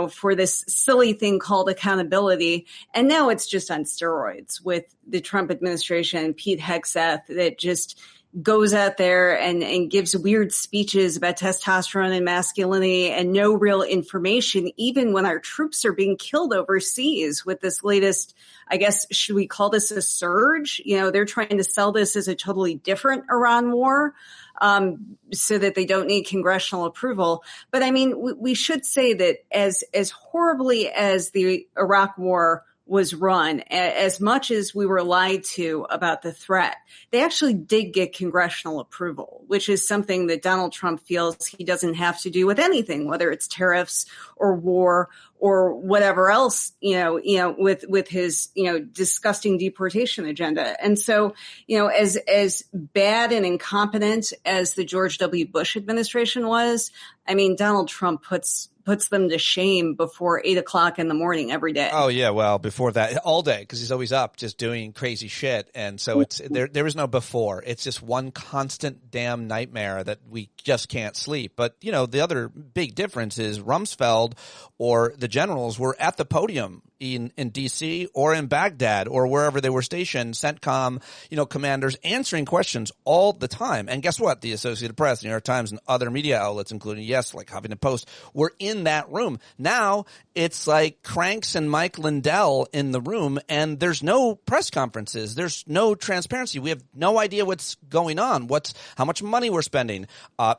for this silly thing called accountability. And now it's just on steroids with the Trump administration and Pete Hegseth that just goes out there and gives weird speeches about testosterone and masculinity and no real information, even when our troops are being killed overseas with this latest, I guess, should we call this a surge? They're trying to sell this as a totally different Iran war, so that they don't need congressional approval. But I mean, we should say that as horribly as the Iraq war was run, as much as we were lied to about the threat, they actually did get congressional approval, which is something that Donald Trump feels he doesn't have to do with anything, whether it's tariffs or war or whatever else, with his, disgusting deportation agenda. And so, as bad and incompetent as the George W. Bush administration was, I mean, Donald Trump puts them to shame before 8 o'clock in the morning every day. Oh yeah. Well, before that, all day, because he's always up just doing crazy shit. And so there is no before. It's just one constant damn nightmare that we just can't sleep. But, the other big difference is Rumsfeld or the generals were at the podium in D.C. or in Baghdad or wherever they were stationed, CENTCOM, commanders answering questions all the time. And guess what? The Associated Press, New York Times, and other media outlets, including, like Huffington Post, were in that room. Now it's like Cranks and Mike Lindell in the room, and there's no press conferences. There's no transparency. We have no idea what's going on, how much money we're spending,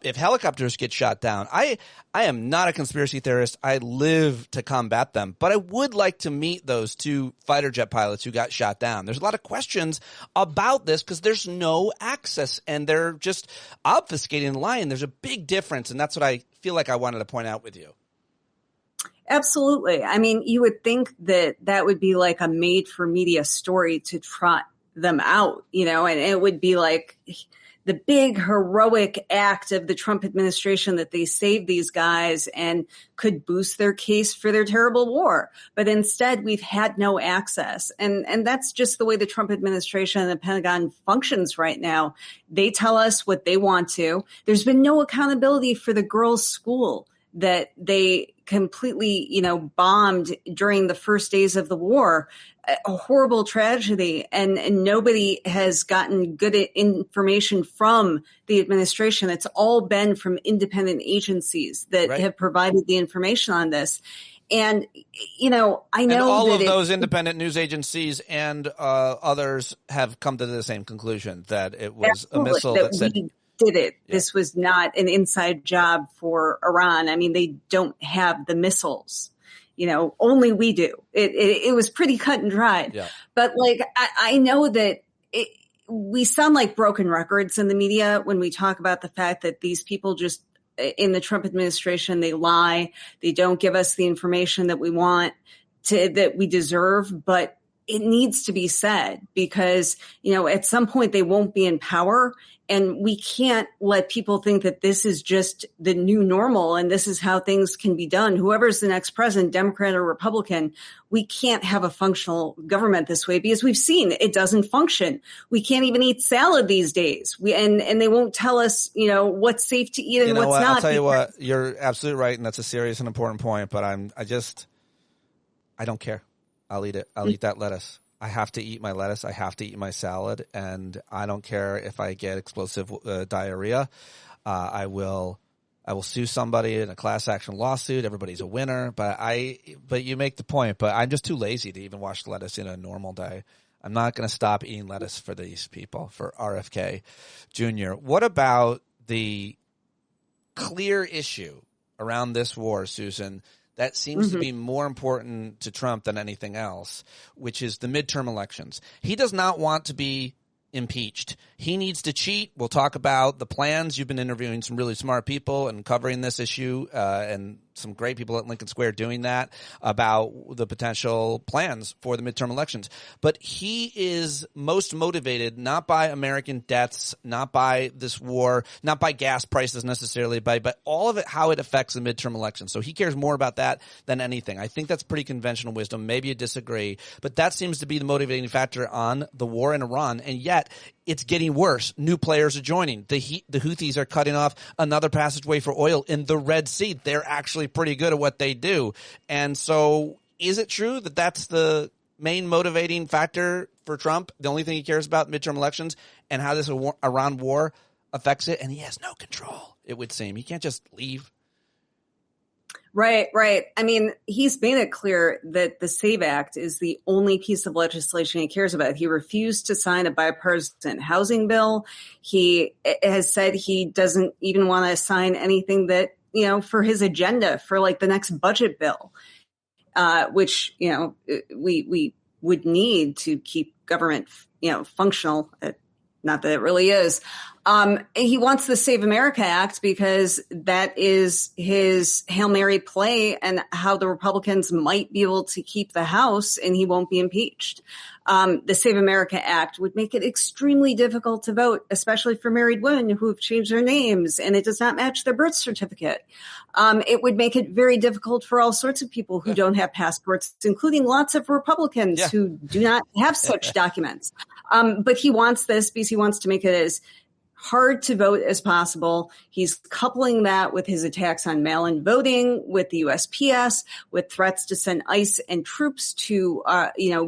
if helicopters get shot down. I am not a conspiracy theorist. I live to combat them, but I would like to meet those two fighter jet pilots who got shot down. There's a lot of questions about this because there's no access, and they're just obfuscating the line. There's a big difference, and that's what I feel like I wanted to point out with you. Absolutely. I mean, you would think that would be like a made-for-media story to trot them out, and it would be like the big heroic act of the Trump administration that they saved these guys and could boost their case for their terrible war. But instead, we've had no access. And that's just the way the Trump administration and the Pentagon functions right now. They tell us what they want to. There's been no accountability for the girls' school that they completely, bombed during the first days of the war. A horrible tragedy, and nobody has gotten good information from the administration. It's all been from independent agencies that have provided the information on this. And, I know and all of those independent news agencies and others have come to the same conclusion that it was a missile that said did it. Yeah. This was not an inside job for Iran. I mean, they don't have the missiles. only we do. It was pretty cut and dried. Yeah. But like, I know that we sound like broken records in the media when we talk about the fact that these people just in the Trump administration, they lie. They don't give us the information that we want that we deserve. But it needs to be said because, at some point they won't be in power. And we can't let people think that this is just the new normal and this is how things can be done. Whoever's the next president, Democrat or Republican, we can't have a functional government this way because we've seen it doesn't function. We can't even eat salad these days. And they won't tell us, what's safe to eat and what's not. I'll tell you what, you're absolutely right. And that's a serious and important point, but I don't care. I'll eat it. I'll eat that lettuce. I have to eat my lettuce. I have to eat my salad, and I don't care if I get explosive diarrhea. I will sue somebody in a class action lawsuit. Everybody's a winner. But you make the point. But I'm just too lazy to even wash lettuce in a normal day. I'm not going to stop eating lettuce for these people, for RFK Jr. What about the clear issue around this war, Susan, that seems to be more important to Trump than anything else, which is the midterm elections? He does not want to be impeached. He needs to cheat. We'll talk about the plans. You've been interviewing some really smart people and covering this issue, and some great people at Lincoln Square doing that, about the potential plans for the midterm elections. But he is most motivated not by American deaths, not by this war, not by gas prices necessarily, but all of it, how it affects the midterm elections. So he cares more about that than anything. I think that's pretty conventional wisdom. Maybe you disagree, but that seems to be the motivating factor on the war in Iran. And yet it's getting worse. New players are joining. The Houthis are cutting off another passageway for oil in the Red Sea. They're actually pretty good at what they do. And so is it true that that's the main motivating factor for Trump? The only thing he cares about, midterm elections, and how this Iran war affects it? And he has no control, it would seem. He can't just leave. Right. I mean, he's made it clear that the SAVE Act is the only piece of legislation he cares about. He refused to sign a bipartisan housing bill. He has said he doesn't even want to sign anything that, for his agenda for like the next budget bill, which, we would need to keep government, functional. Not that it really is. He wants the Save America Act because that is his Hail Mary play and how the Republicans might be able to keep the House and he won't be impeached. The Save America Act would make it extremely difficult to vote, especially for married women who have changed their names and it does not match their birth certificate. It would make it very difficult for all sorts of people who don't have passports, including lots of Republicans who do not have such documents. But he wants this because he wants to make it as hard to vote as possible. He's coupling that with his attacks on mail-in voting, with the USPS, with threats to send ICE and troops to,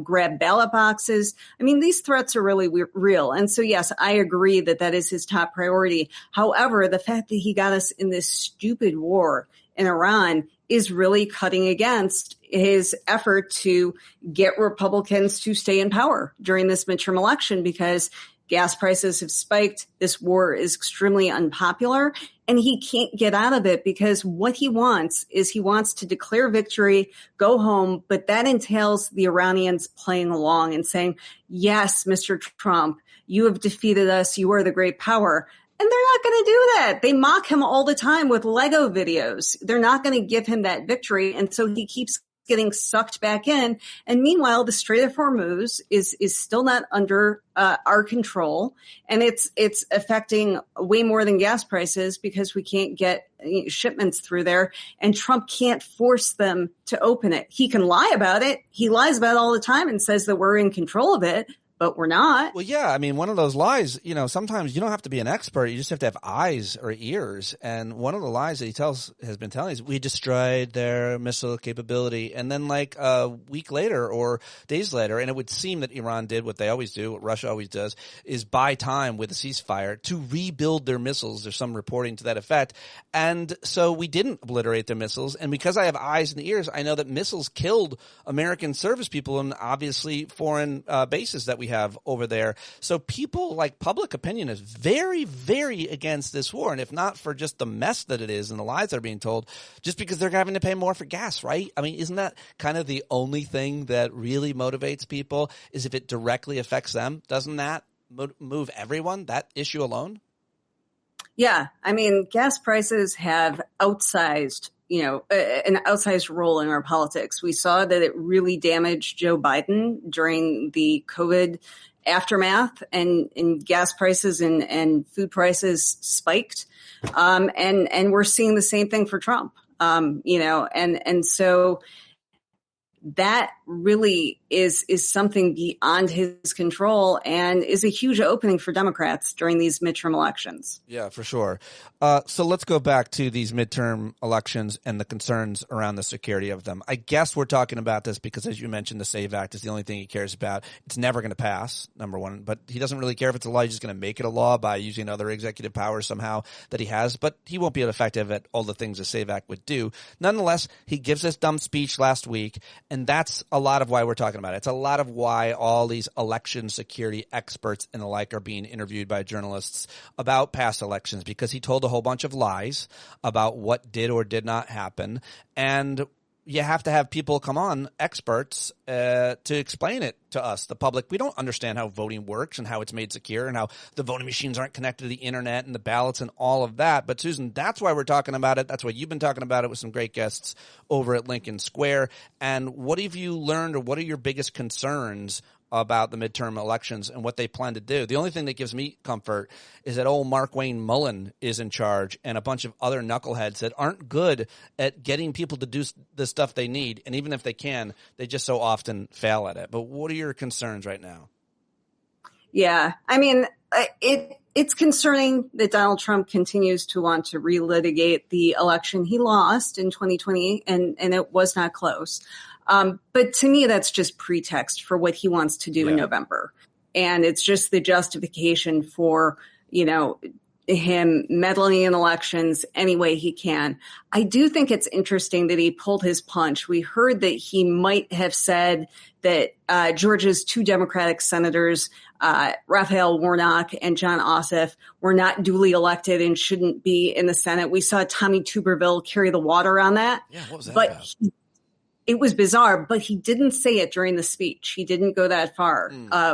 grab ballot boxes. I mean, these threats are really real. And so, yes, I agree that is his top priority. However, the fact that he got us in this stupid war in Iran is really cutting against his effort to get Republicans to stay in power during this midterm election because gas prices have spiked. This war is extremely unpopular and he can't get out of it because what he wants is he wants to declare victory, go home. But that entails the Iranians playing along and saying, yes, Mr. Trump, you have defeated us. You are the great power. And they're not going to do that. They mock him all the time with Lego videos. They're not going to give him that victory. And so he keeps getting sucked back in. And meanwhile, the Strait of Hormuz is still not under our control. And it's affecting way more than gas prices because we can't get shipments through there. And Trump can't force them to open it. He can lie about it. He lies about it all the time and says that we're in control of it. But we're not. Well, yeah. I mean, one of those lies, sometimes you don't have to be an expert. You just have to have eyes or ears. And one of the lies that he has been telling is we destroyed their missile capability. And then like a week later or days later, and it would seem that Iran did what they always do, what Russia always does, is buy time with a ceasefire to rebuild their missiles. There's some reporting to that effect. And so we didn't obliterate their missiles. And because I have eyes and ears, I know that missiles killed American service people and obviously foreign bases that we we have over there. So people, like, public opinion is very, very against this war. And if not for just the mess that it is and the lies that are being told, just because they're having to pay more for gas, right? I mean, isn't that kind of the only thing that really motivates people, is if it directly affects them? Doesn't that move everyone, that issue alone? Yeah. I mean, gas prices have outsized, an outsized role in our politics. We saw that it really damaged Joe Biden during the COVID aftermath, and gas prices and food prices spiked. And we're seeing the same thing for Trump, and so that really is something beyond his control and is a huge opening for Democrats during these midterm elections. Yeah, for sure. So let's go back to these midterm elections and the concerns around the security of them. I guess we're talking about this because, as you mentioned, the SAVE Act is the only thing he cares about. It's never going to pass, number one, but he doesn't really care if it's a law. He's just going to make it a law by using other executive powers somehow that he has, but he won't be effective at all the things the SAVE Act would do. Nonetheless, he gives this dumb speech last week, and that's a lot of why we're talking about it. It's a lot of why all these election security experts and the like are being interviewed by journalists about past elections, because he told a whole bunch of lies about what did or did not happen. And you have to have people come on, experts, to explain it to us, the public. We don't understand how voting works and how it's made secure and how the voting machines aren't connected to the internet and the ballots and all of that. But Susan, that's why we're talking about it. That's why you've been talking about it with some great guests over at Lincoln Square. And what have you learned, or what are your biggest concerns about the midterm elections and what they plan to do? The only thing that gives me comfort is that old Mark Wayne Mullen is in charge, and a bunch of other knuckleheads that aren't good at getting people to do the stuff they need. And even if they can, they just so often fail at it. But what are your concerns right now? Yeah, I mean, it's concerning that Donald Trump continues to want to relitigate the election he lost in 2020, and it was not close. But to me, that's just pretext for what he wants to do in November. And it's just the justification for, him meddling in elections any way he can. I do think it's interesting that he pulled his punch. We heard that he might have said that Georgia's two Democratic senators, Raphael Warnock and John Ossoff, were not duly elected and shouldn't be in the Senate. We saw Tommy Tuberville carry the water on that. Yeah, what was that about? It was bizarre, but he didn't say it during the speech. He didn't go that far,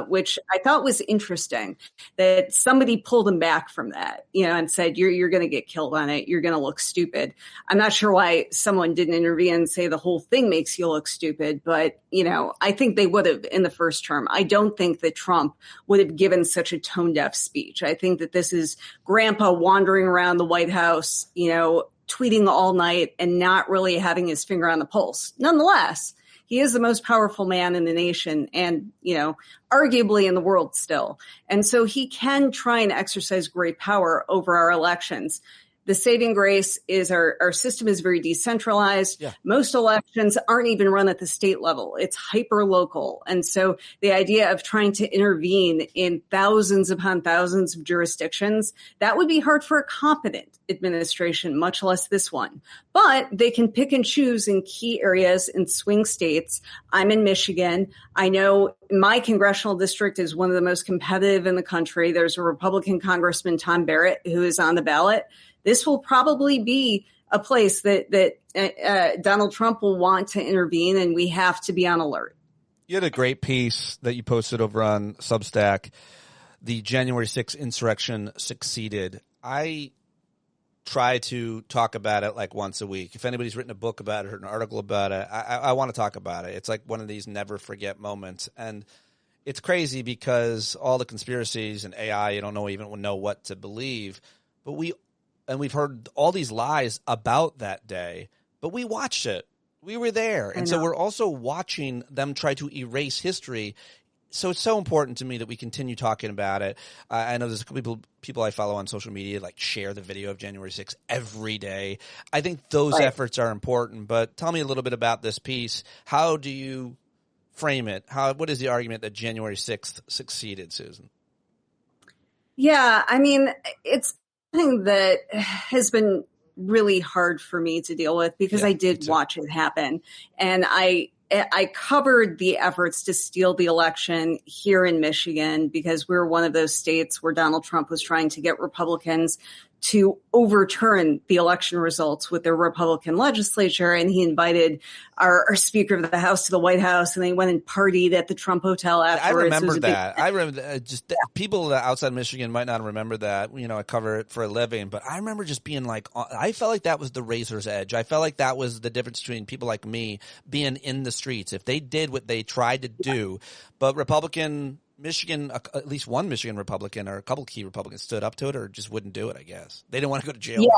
which I thought was interesting, that somebody pulled him back from that, and said, you're going to get killed on it. You're going to look stupid. I'm not sure why someone didn't intervene and say the whole thing makes you look stupid, but, I think they would have in the first term. I don't think that Trump would have given such a tone-deaf speech. I think that this is Grandpa wandering around the White House, tweeting all night and not really having his finger on the pulse. Nonetheless, he is the most powerful man in the nation and, arguably in the world still. And so he can try and exercise great power over our elections. The saving grace is our system is very decentralized. Yeah. Most elections aren't even run at the state level. It's hyper local. And so the idea of trying to intervene in thousands upon thousands of jurisdictions, that would be hard for a competent administration, much less this one. But they can pick and choose in key areas in swing states. I'm in Michigan. I know my congressional district is one of the most competitive in the country. There's a Republican Congressman, Tom Barrett, who is on the ballot. This will probably be a place that Donald Trump will want to intervene, and we have to be on alert. You had a great piece that you posted over on Substack. The January 6th insurrection succeeded. I try to talk about it like once a week. If anybody's written a book about it or an article about it, I want to talk about it. It's like one of these never forget moments. And it's crazy because all the conspiracies and AI, you don't even know what to believe. But we've heard all these lies about that day, but we watched it. We were there. And so we're also watching them try to erase history. So it's so important to me that we continue talking about it. I know there's a couple people I follow on social media share the video of January 6th every day. I think those efforts are important. But tell me a little bit about this piece. How do you frame it? What is the argument that January 6th succeeded, Susan? Yeah, I mean, it's something that has been really hard for me to deal with because I did watch it happen. And I I covered the efforts to steal the election here in Michigan because we're one of those states where Donald Trump was trying to get Republicans to overturn the election results with their Republican legislature. And he invited our Speaker of the House to the White House, and they went and partied at the Trump Hotel afterwards. I remember that. I remember people outside Michigan might not remember that. I cover it for a living, but I remember just being like, I felt like that was the razor's edge. I felt like that was the difference between people like me being in the streets. If they did what they tried to do, but Michigan, at least one Michigan Republican or a couple key Republicans stood up to it or just wouldn't do it, I guess. They didn't want to go to jail. Yeah.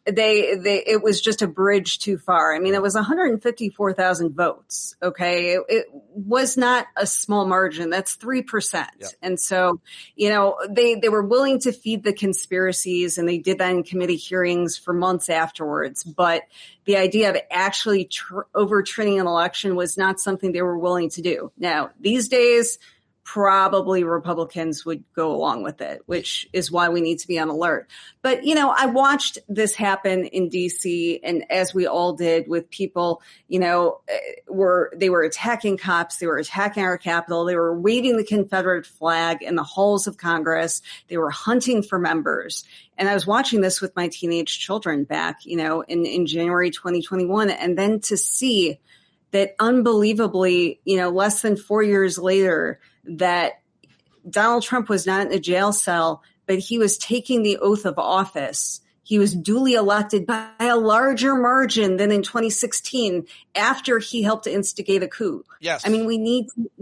It was just a bridge too far. I mean, it was 154,000 votes. Okay. It was not a small margin. That's 3%. Yep. And so, they were willing to feed the conspiracies, and they did that in committee hearings for months afterwards. But the idea of actually overturning an election was not something they were willing to do. Now, these days, probably Republicans would go along with it, which is why we need to be on alert. But, I watched this happen in DC, and as we all did with people, they were attacking cops. They were attacking our Capitol. They were waving the Confederate flag in the halls of Congress. They were hunting for members. And I was watching this with my teenage children back, in January 2021. And then to see that unbelievably, less than 4 years later, that Donald Trump was not in a jail cell, but he was taking the oath of office. He was duly elected by a larger margin than in 2016 after he helped to instigate a coup. Yes. I mean, we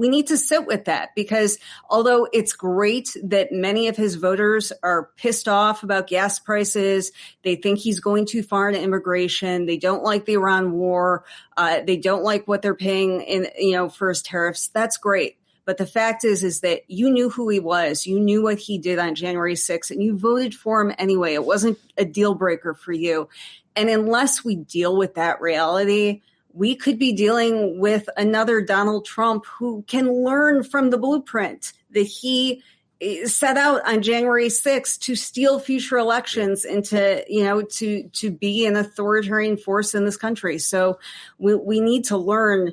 need to sit with that, because although it's great that many of his voters are pissed off about gas prices, they think he's going too far in immigration, they don't like the Iran war, they don't like what they're paying for his tariffs. That's great. But the fact is that you knew who he was. You knew what he did on January 6th, and you voted for him anyway. It wasn't a deal breaker for you. And unless we deal with that reality, we could be dealing with another Donald Trump who can learn from the blueprint that he set out on January 6th to steal future elections and to be an authoritarian force in this country. So we need to learn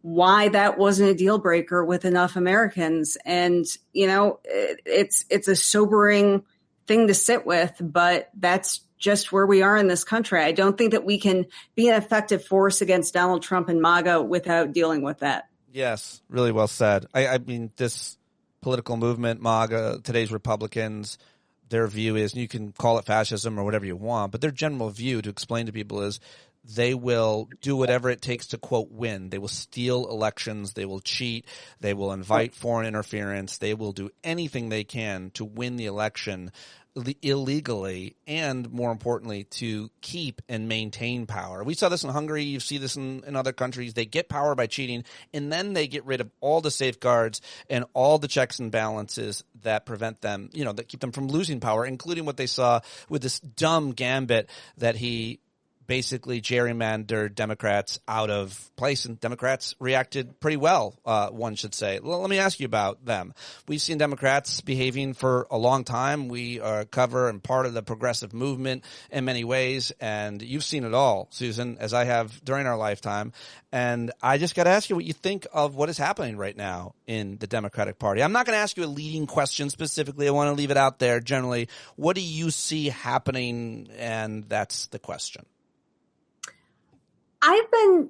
why that wasn't a deal breaker with enough Americans. And, it's a sobering thing to sit with, but that's just where we are in this country. I don't think that we can be an effective force against Donald Trump and MAGA without dealing with that. Yes, really well said. I mean, this political movement, MAGA, today's Republicans, their view is, and you can call it fascism or whatever you want, but their general view to explain to people is, they will do whatever it takes to, quote, win. They will steal elections. They will cheat. They will invite foreign interference. They will do anything they can to win the election illegally, and more importantly, to keep and maintain power. We saw this in Hungary. You see this in other countries. They get power by cheating, and then they get rid of all the safeguards and all the checks and balances that prevent them, that keep them from losing power, including what they saw with this dumb gambit that he basically gerrymandered Democrats out of place, and Democrats reacted pretty well, one should say. Well, let me ask you about them. We've seen Democrats behaving for a long time. We cover and part of the progressive movement in many ways, and you've seen it all, Susan, as I have during our lifetime. And I just got to ask you what you think of what is happening right now in the Democratic Party. I'm not going to ask you a leading question specifically. I want to leave it out there generally. What do you see happening? And that's the question. I've been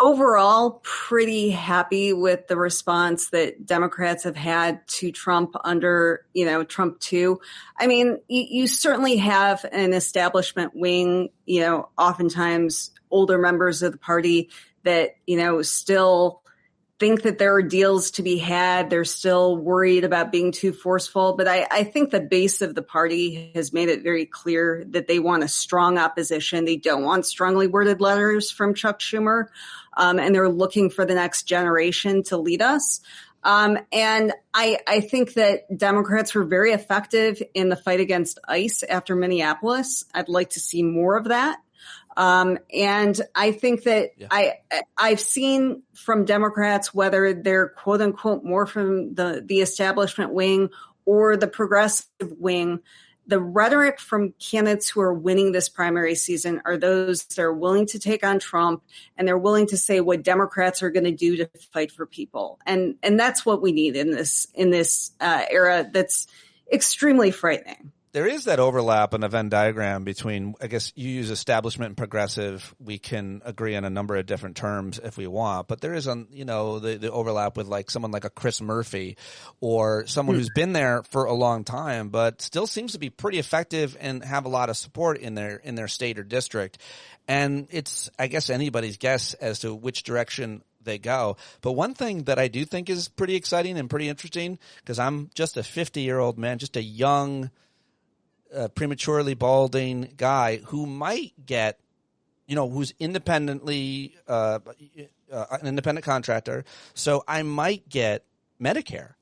overall pretty happy with the response that Democrats have had to Trump under, Trump 2. I mean, you certainly have an establishment wing, oftentimes older members of the party that, still think that there are deals to be had. They're still worried about being too forceful. But I think the base of the party has made it very clear that they want a strong opposition. They don't want strongly worded letters from Chuck Schumer. And they're looking for the next generation to lead us. And I think that Democrats were very effective in the fight against ICE after Minneapolis. I'd like to see more of that. And I think that I've seen from Democrats, whether they're quote unquote more from the establishment wing or the progressive wing, the rhetoric from candidates who are winning this primary season are those that are willing to take on Trump, and they're willing to say what Democrats are going to do to fight for people. And that's what we need in this era that's extremely frightening. There is that overlap in a Venn diagram between, I guess you use establishment and progressive. We can agree on a number of different terms if we want, but there is the overlap with like someone like a Chris Murphy or someone who's been there for a long time, but still seems to be pretty effective and have a lot of support in their state or district. And it's, I guess, anybody's guess as to which direction they go. But one thing that I do think is pretty exciting and pretty interesting, because I'm just a 50-year-old man, just a young, prematurely balding guy who might get, who's independently, an independent contractor. So I might get Medicare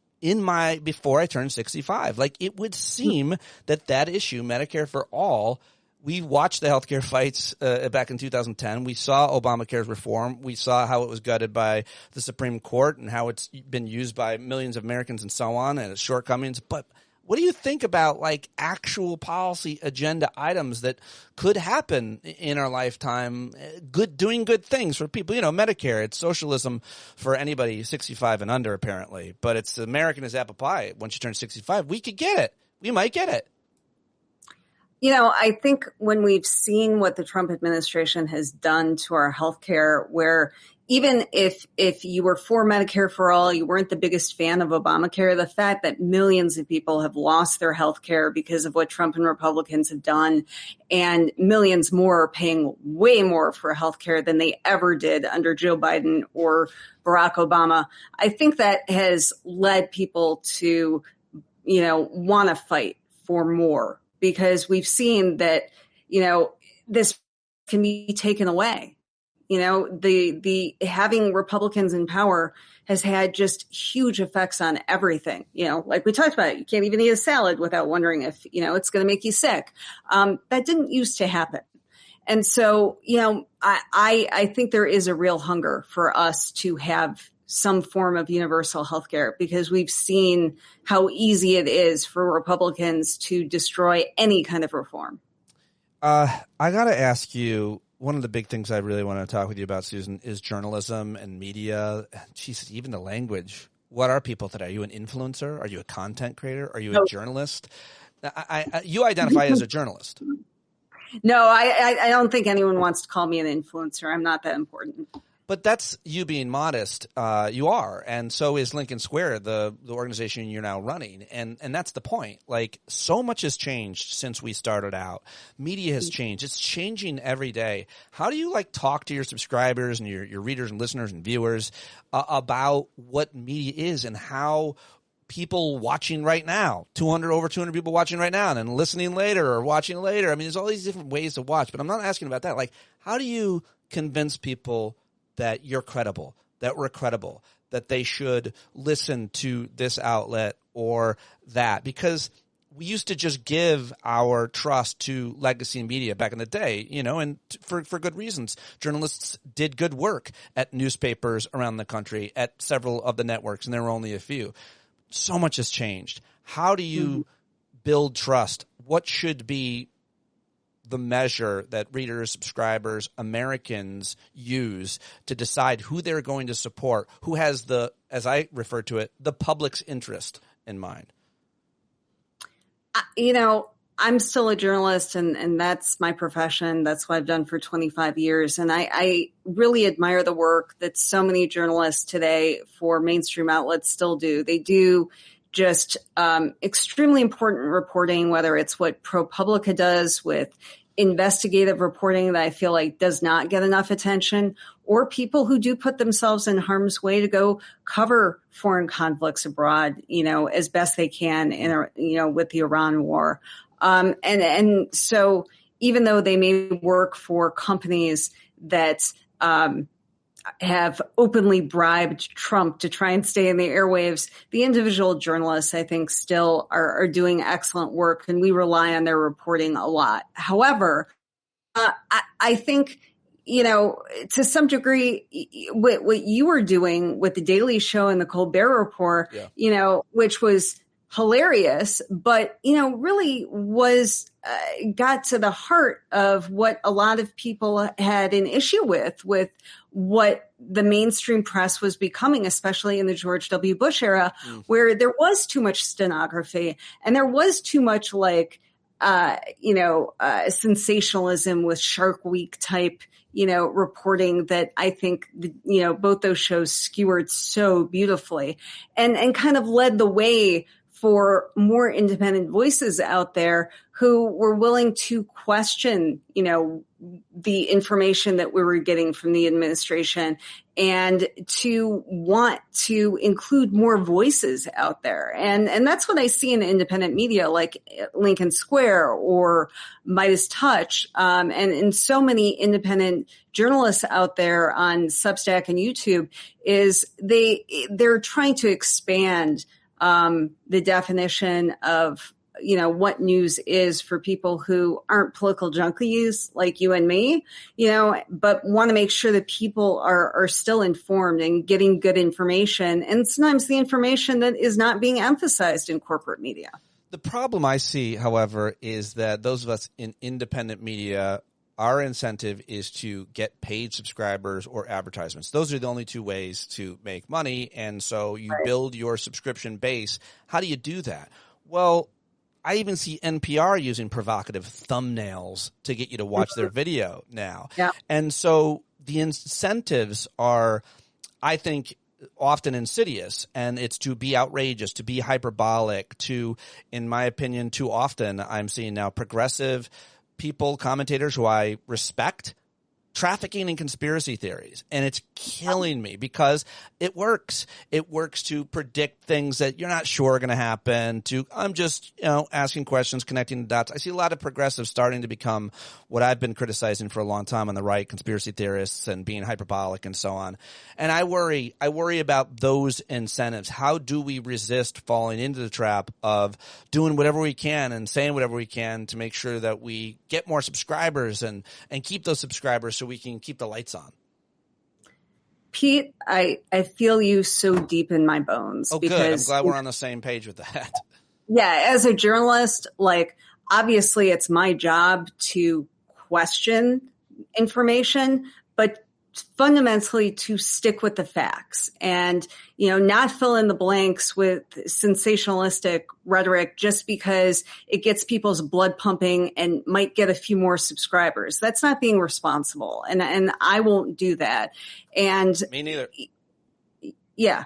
before I turn 65. Like, it would seem that issue, Medicare for all, we watched the healthcare fights back in 2010. We saw Obamacare's reform. We saw how it was gutted by the Supreme Court and how it's been used by millions of Americans and so on, and its shortcomings. But what do you think about like actual policy agenda items that could happen in our lifetime, doing good things for people? Medicare, it's socialism for anybody 65 and under, apparently, but it's American as apple pie. Once you turn 65, we could get it. We might get it. I think when we've seen what the Trump administration has done to our healthcare, where even if you were for Medicare for all, you weren't the biggest fan of Obamacare, the fact that millions of people have lost their healthcare because of what Trump and Republicans have done, and millions more are paying way more for healthcare than they ever did under Joe Biden or Barack Obama, I think that has led people to, want to fight for more. Because we've seen that, this can be taken away. The having Republicans in power has had just huge effects on everything. Like we talked about, you can't even eat a salad without wondering if, it's going to make you sick. That didn't used to happen. And so, I think there is a real hunger for us to have some form of universal health care, because we've seen how easy it is for Republicans to destroy any kind of reform. I got to ask you, one of the big things I really want to talk with you about, Susan, is journalism and media. Jesus, even the language. What are people today? Are you an influencer? Are you a content creator? Are you a journalist? You identify as a journalist. No, I don't think anyone wants to call me an influencer. I'm not that important. But that's you being modest. You are. And so is Lincoln Square, the organization you're now running. And that's the point. Like, so much has changed since we started out. Media has changed. It's changing every day. How do you talk to your subscribers and your readers and listeners and viewers about what media is and how people watching right now, over 200 people watching right now, and then listening later or watching later? I mean, there's all these different ways to watch, but I'm not asking about that. Like, how do you convince people that you're credible, that we're credible, that they should listen to this outlet or that? Because we used to just give our trust to legacy media back in the day, and for good reasons. Journalists did good work at newspapers around the country, at several of the networks, and there were only a few. So much has changed. How do you build trust? What should be the measure that readers, subscribers, Americans use to decide who they're going to support, who has the, as I refer to it, the public's interest in mind? I'm still a journalist, and that's my profession. That's what I've done for 25 years. And I really admire the work that so many journalists today for mainstream outlets still do. They do just extremely important reporting, whether it's what ProPublica does with investigative reporting that I feel like does not get enough attention, or people who do put themselves in harm's way to go cover foreign conflicts abroad, as best they can with the Iran war. And so even though they may work for companies that have openly bribed Trump to try and stay in the airwaves, the individual journalists, I think, still are doing excellent work, and we rely on their reporting a lot. However, I think, to some degree, what you were doing with the Daily Show and the Colbert Report, which was hilarious, but, really was got to the heart of what a lot of people had an issue with what the mainstream press was becoming, especially in the George W. Bush era, where there was too much stenography and there was too much sensationalism with Shark Week type, reporting that I think, both those shows skewered so beautifully and kind of led the way for more independent voices out there who were willing to question, the information that we were getting from the administration and to want to include more voices out there. And that's what I see in independent media like Lincoln Square or Midas Touch, and in so many independent journalists out there on Substack and YouTube is they're trying to expand the definition of, what news is for people who aren't political junkies like you and me, but want to make sure that people are still informed and getting good information. And sometimes the information that is not being emphasized in corporate media. The problem I see, however, is that those of us in independent media, our incentive is to get paid subscribers or advertisements. Those are the only two ways to make money. And so you build your subscription base. How do you do that? Well, I even see NPR using provocative thumbnails to get you to watch their video now. Yeah. And so the incentives are, I think, often insidious, and it's to be outrageous, to be hyperbolic, to, in my opinion, too often I'm seeing now progressive people, commentators who I respect, trafficking in conspiracy theories. And it's killing me because it works. It works to predict things that you're not sure are going to happen. I'm just, asking questions, connecting the dots. I see a lot of progressives starting to become what I've been criticizing for a long time on the right, conspiracy theorists and being hyperbolic and so on. And I worry about those incentives. How do we resist falling into the trap of doing whatever we can and saying whatever we can to make sure that we get more subscribers and keep those subscribers so we can keep the lights on? Pete, I feel you so deep in my bones. Oh, because, good. I'm glad we're on the same page with that. Yeah, as a journalist, obviously it's my job to question information, but fundamentally to stick with the facts and, not fill in the blanks with sensationalistic rhetoric just because it gets people's blood pumping and might get a few more subscribers. That's not being responsible. And I won't do that. And me neither. Yeah.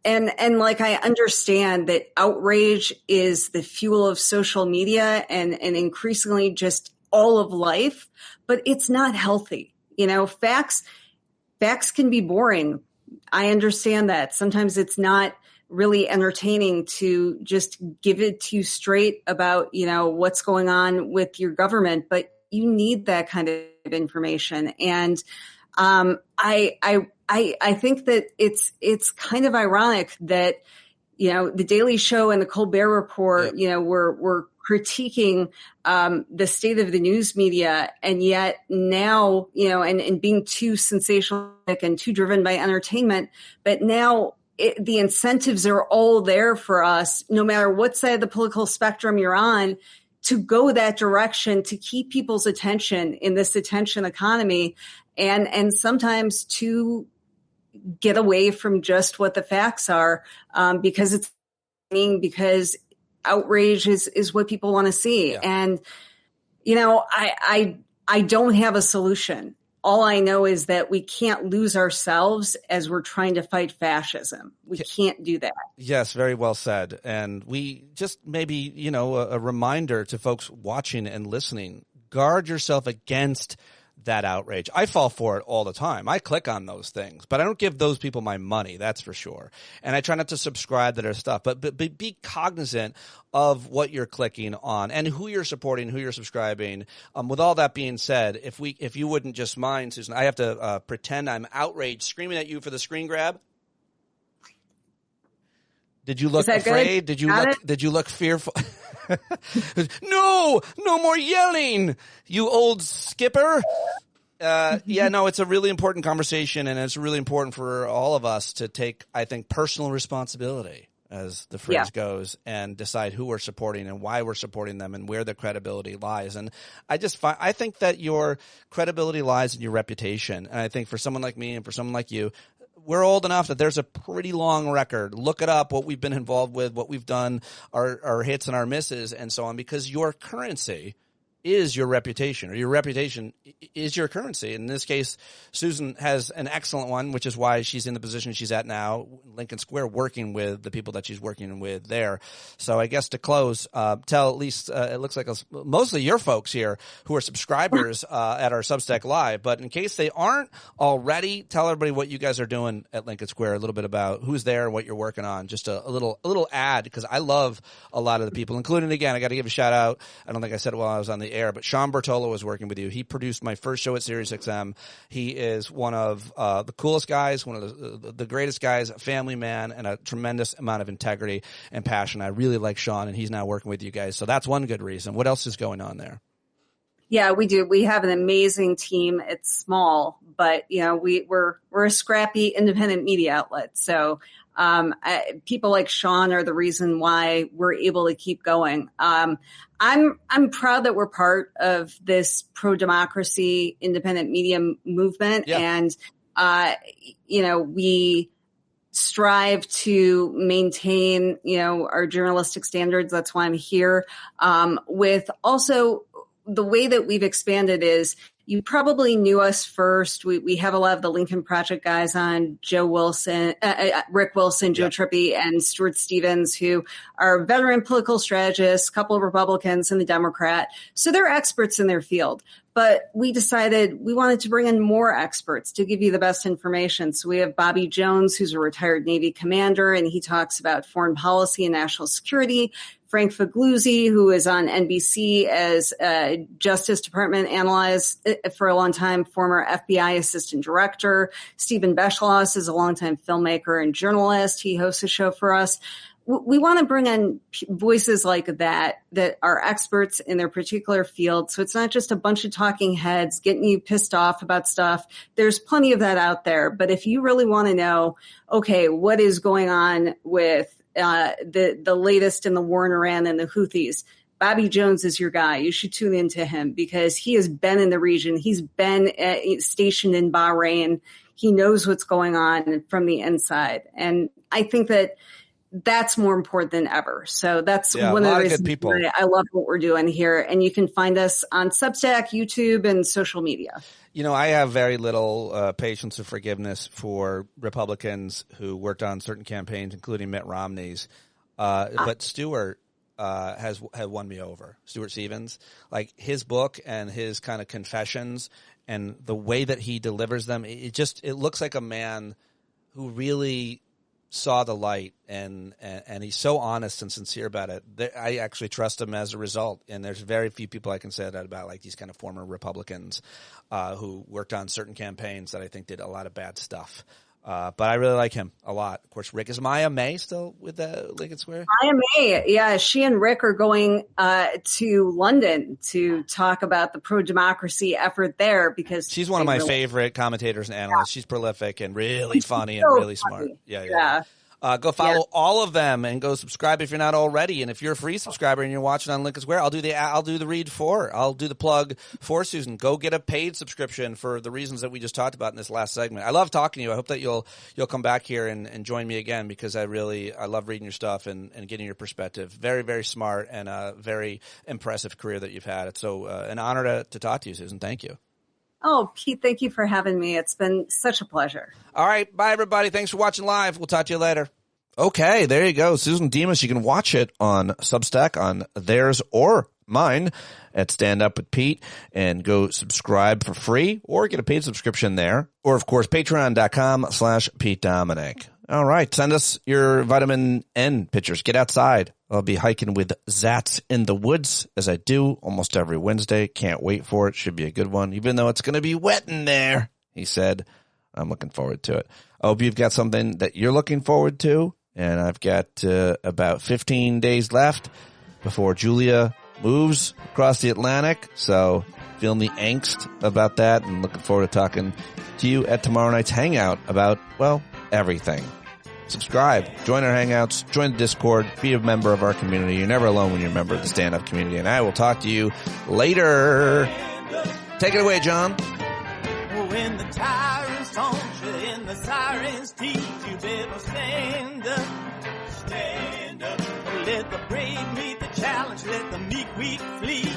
And I understand that outrage is the fuel of social media and increasingly just all of life, but it's not healthy. Facts can be boring. I understand that. Sometimes it's not really entertaining to just give it to you straight about, what's going on with your government, but you need that kind of information. And I think that it's kind of ironic that, the Daily Show and the Colbert Report, were critiquing the state of the news media, and yet now, and being too sensationalistic and too driven by entertainment, but now the incentives are all there for us, no matter what side of the political spectrum you're on, to go that direction, to keep people's attention in this attention economy, and sometimes to get away from just what the facts are, because outrage is what people want to see. Yeah. And, I don't have a solution. All I know is that we can't lose ourselves as we're trying to fight fascism. We can't do that. Yes, very well said. And we just maybe, a reminder to folks watching and listening, guard yourself against that outrage. I fall for it all the time. I click on those things, but I don't give those people my money. That's for sure. And I try not to subscribe to their stuff, but be cognizant of what you're clicking on and who you're supporting, who you're subscribing. With all that being said, if you wouldn't just mind, Susan, I have to pretend I'm outraged, screaming at you for the screen grab. Did you look afraid? Did you look fearful? No more yelling, you old skipper. It's a really important conversation, and it's really important for all of us to take, I think, personal responsibility as the phrase goes, and decide who we're supporting and why we're supporting them and where the credibility lies. And I think that your credibility lies in your reputation. And I think for someone like me and for someone like you, we're old enough that there's a pretty long record. Look it up, what we've been involved with, what we've done, our hits and our misses and so on, because your currency is your reputation, or your reputation is your currency. In this case, Susan has an excellent one, which is why she's in the position she's at now, Lincoln Square, working with the people that she's working with there. So I guess to close, tell at least, it looks like mostly your folks here who are subscribers at our Substack Live, but in case they aren't already, tell everybody what you guys are doing at Lincoln Square, a little bit about who's there and what you're working on. Just a little ad, because I love a lot of the people, including, again, I got to give a shout out. I don't think I said it while I was on the air, but Sean Bertolo is working with you. He produced my first show at SiriusXM. He is one of the coolest guys, one of the greatest guys, a family man, and a tremendous amount of integrity and passion. I really like Sean, and he's now working with you guys. So that's one good reason. What else is going on there? Yeah, we do. We have an amazing team. It's small, but we're a scrappy independent media outlet. So people like Sean are the reason why we're able to keep going. I'm proud that we're part of this pro-democracy independent media movement. Yeah. And, we strive to maintain, our journalistic standards. That's why I'm here. With also the way that we've expanded is, you probably knew us first. We have a lot of the Lincoln Project guys on, Joe Wilson, Rick Wilson, Joe Trippi, and Stuart Stevens, who are veteran political strategists, a couple of Republicans and the Democrat. So they're experts in their field. But we decided we wanted to bring in more experts to give you the best information. So we have Bobby Jones, who's a retired Navy commander, and he talks about foreign policy and national security. Frank Figluzzi, who is on NBC as a Justice Department analyst for a long time, former FBI assistant director. Stephen Beschloss is a longtime filmmaker and journalist. He hosts a show for us. We want to bring in voices like that are experts in their particular field. So it's not just a bunch of talking heads getting you pissed off about stuff. There's plenty of that out there. But if you really want to know, okay, what is going on with the latest in the war in Iran and the Houthis, Bobby Jones is your guy. You should tune into him because he has been in the region. He's been stationed in Bahrain. He knows what's going on from the inside. And I think that's more important than ever. So that's one of the reasons why I love what we're doing here. And you can find us on Substack, YouTube, and social media. I have very little patience or forgiveness for Republicans who worked on certain campaigns, including Mitt Romney's. But Stuart had won me over. Stuart Stevens, like his book and his kind of confessions and the way that he delivers them, it looks like a man who really saw the light, and he's so honest and sincere about it. I actually trust him as a result, and there's very few people I can say that about, like these kind of former Republicans who worked on certain campaigns that I think did a lot of bad stuff. But I really like him a lot. Of course, Rick, is Maya May still with Lincoln Square? Maya May, yeah. She and Rick are going to London to talk about the pro-democracy effort there because she's one of my favorite commentators and analysts. Yeah. She's prolific and really funny and really smart. Yeah. Go follow all of them and go subscribe if you're not already. And if you're a free subscriber and you're watching on Lincoln Square, I'll do the read for. I'll do the plug for Susan. Go get a paid subscription for the reasons that we just talked about in this last segment. I love talking to you. I hope that you'll come back here and join me again because I love reading your stuff and getting your perspective. Very, very smart and a very impressive career that you've had. It's so an honor to talk to you, Susan. Thank you. Oh, Pete, thank you for having me. It's been such a pleasure. All right. Bye, everybody. Thanks for watching live. We'll talk to you later. Okay, there you go. Susan Demas. You can watch it on Substack, on theirs or mine at Stand Up with Pete, and go subscribe for free or get a paid subscription there. Or, of course, patreon.com/Pete Dominick. All right. Send us your vitamin N pictures. Get outside. I'll be hiking with Zats in the woods, as I do almost every Wednesday. Can't wait for it. Should be a good one, even though it's going to be wet in there, he said. I'm looking forward to it. I hope you've got something that you're looking forward to. And I've got about 15 days left before Julia moves across the Atlantic. So feeling the angst about that and looking forward to talking to you at tomorrow night's hangout about, well, everything. subscribe, join our hangouts, join the Discord, be a member of our community. You're never alone when you're a member of the stand-up community. And I will talk to you later. Take it away, John. When the tyrants taunt you and the sirens teach you, better stand up. Stand up. Let the brave meet the challenge, let the weak flee.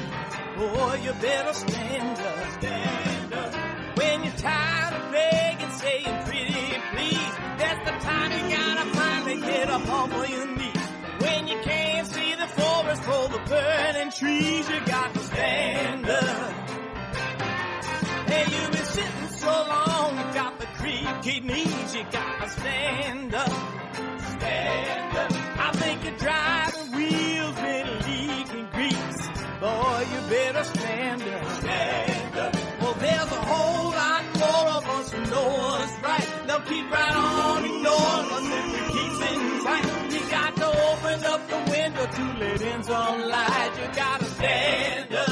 Boy, you better stand up. Stand up. When you're tired of begging, saying pretty please, that's the time you gotta finally get up off of your knees. When you can't see the forest for the burning trees, you got to stand up. Hey, you've been sitting so long, you got the creaky knees, you got to stand up. Stand up. I think you're driving wheels been leaking grease. Boy, you better stand up. Stand up. Well, there's a whole lot more of us who know what's right. They'll keep right on ignoring us if we keep sitting tight. You got to open up the window to let in some light. You got to stand up.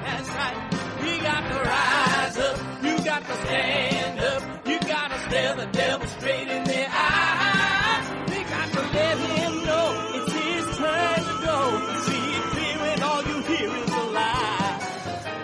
That's right. You got to rise up. You got to stand up. You got to stare the devil straight in the eye. We got to let him know it's his turn to go. See it clear and all you hear is a lie.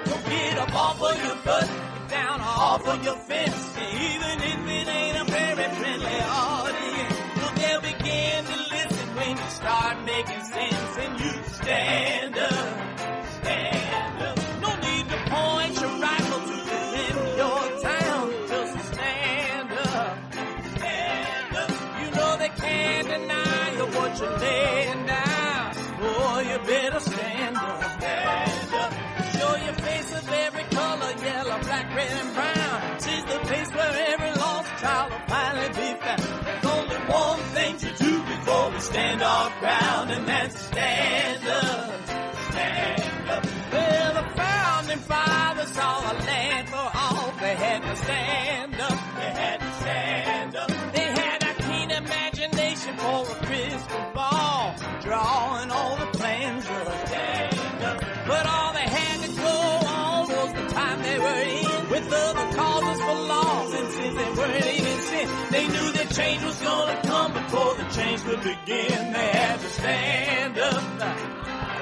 Don't get up off of your butt, get down off of your fence. Even if it ain't a very friendly audience, well, they'll begin to listen when you start making sense and you stand up. Stand up. No need to point your rifle to defend your town. Just stand up. Stand up. You know they can't deny you what you're laying down. Boy, you better stand up. Stand up. Show your face of every color, yellow, black, red, and brown. She's the place where every lost child will finally be found. There's only one thing to do before we stand our ground, and that's stand up. Stand up. Well, the founding fathers saw a land for all. They had to stand up. They had to stand up. They had a keen imagination for a crystal ball, drawing all the plans of stand up. But all they had to go on was the time they were in, with other causes for laws, and since they weren't even sin, they knew that change was gonna come before the change would begin. They had to stand up.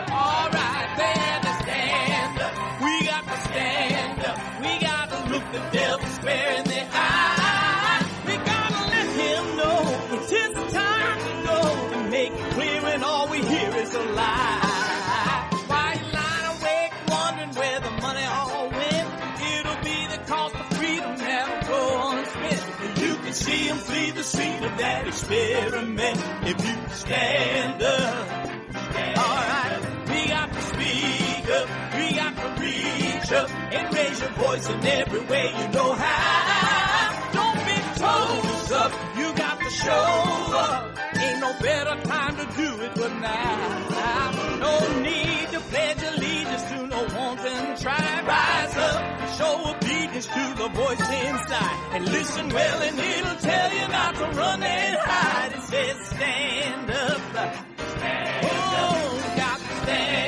All right, they had to stand up. We got to stand up. We got to look the devil square in the eye. We got to let him know it's his time to go and make it clear when all we hear is a lie. Why you lying awake wondering where the money all went? It'll be the cost of freedom that'll go unspent. You can see him flee the scene of that experiment if you stand up. All right. We got to speak up, we got to reach up, and raise your voice in every way you know how. Don't be toes up, you got to show up. Ain't no better time to do it but now. No need to pledge allegiance to no wanton tribe. Rise up, show obedience to the voice inside, and listen well and it'll tell you not to run and hide. It says stand up. Stand up. Stand.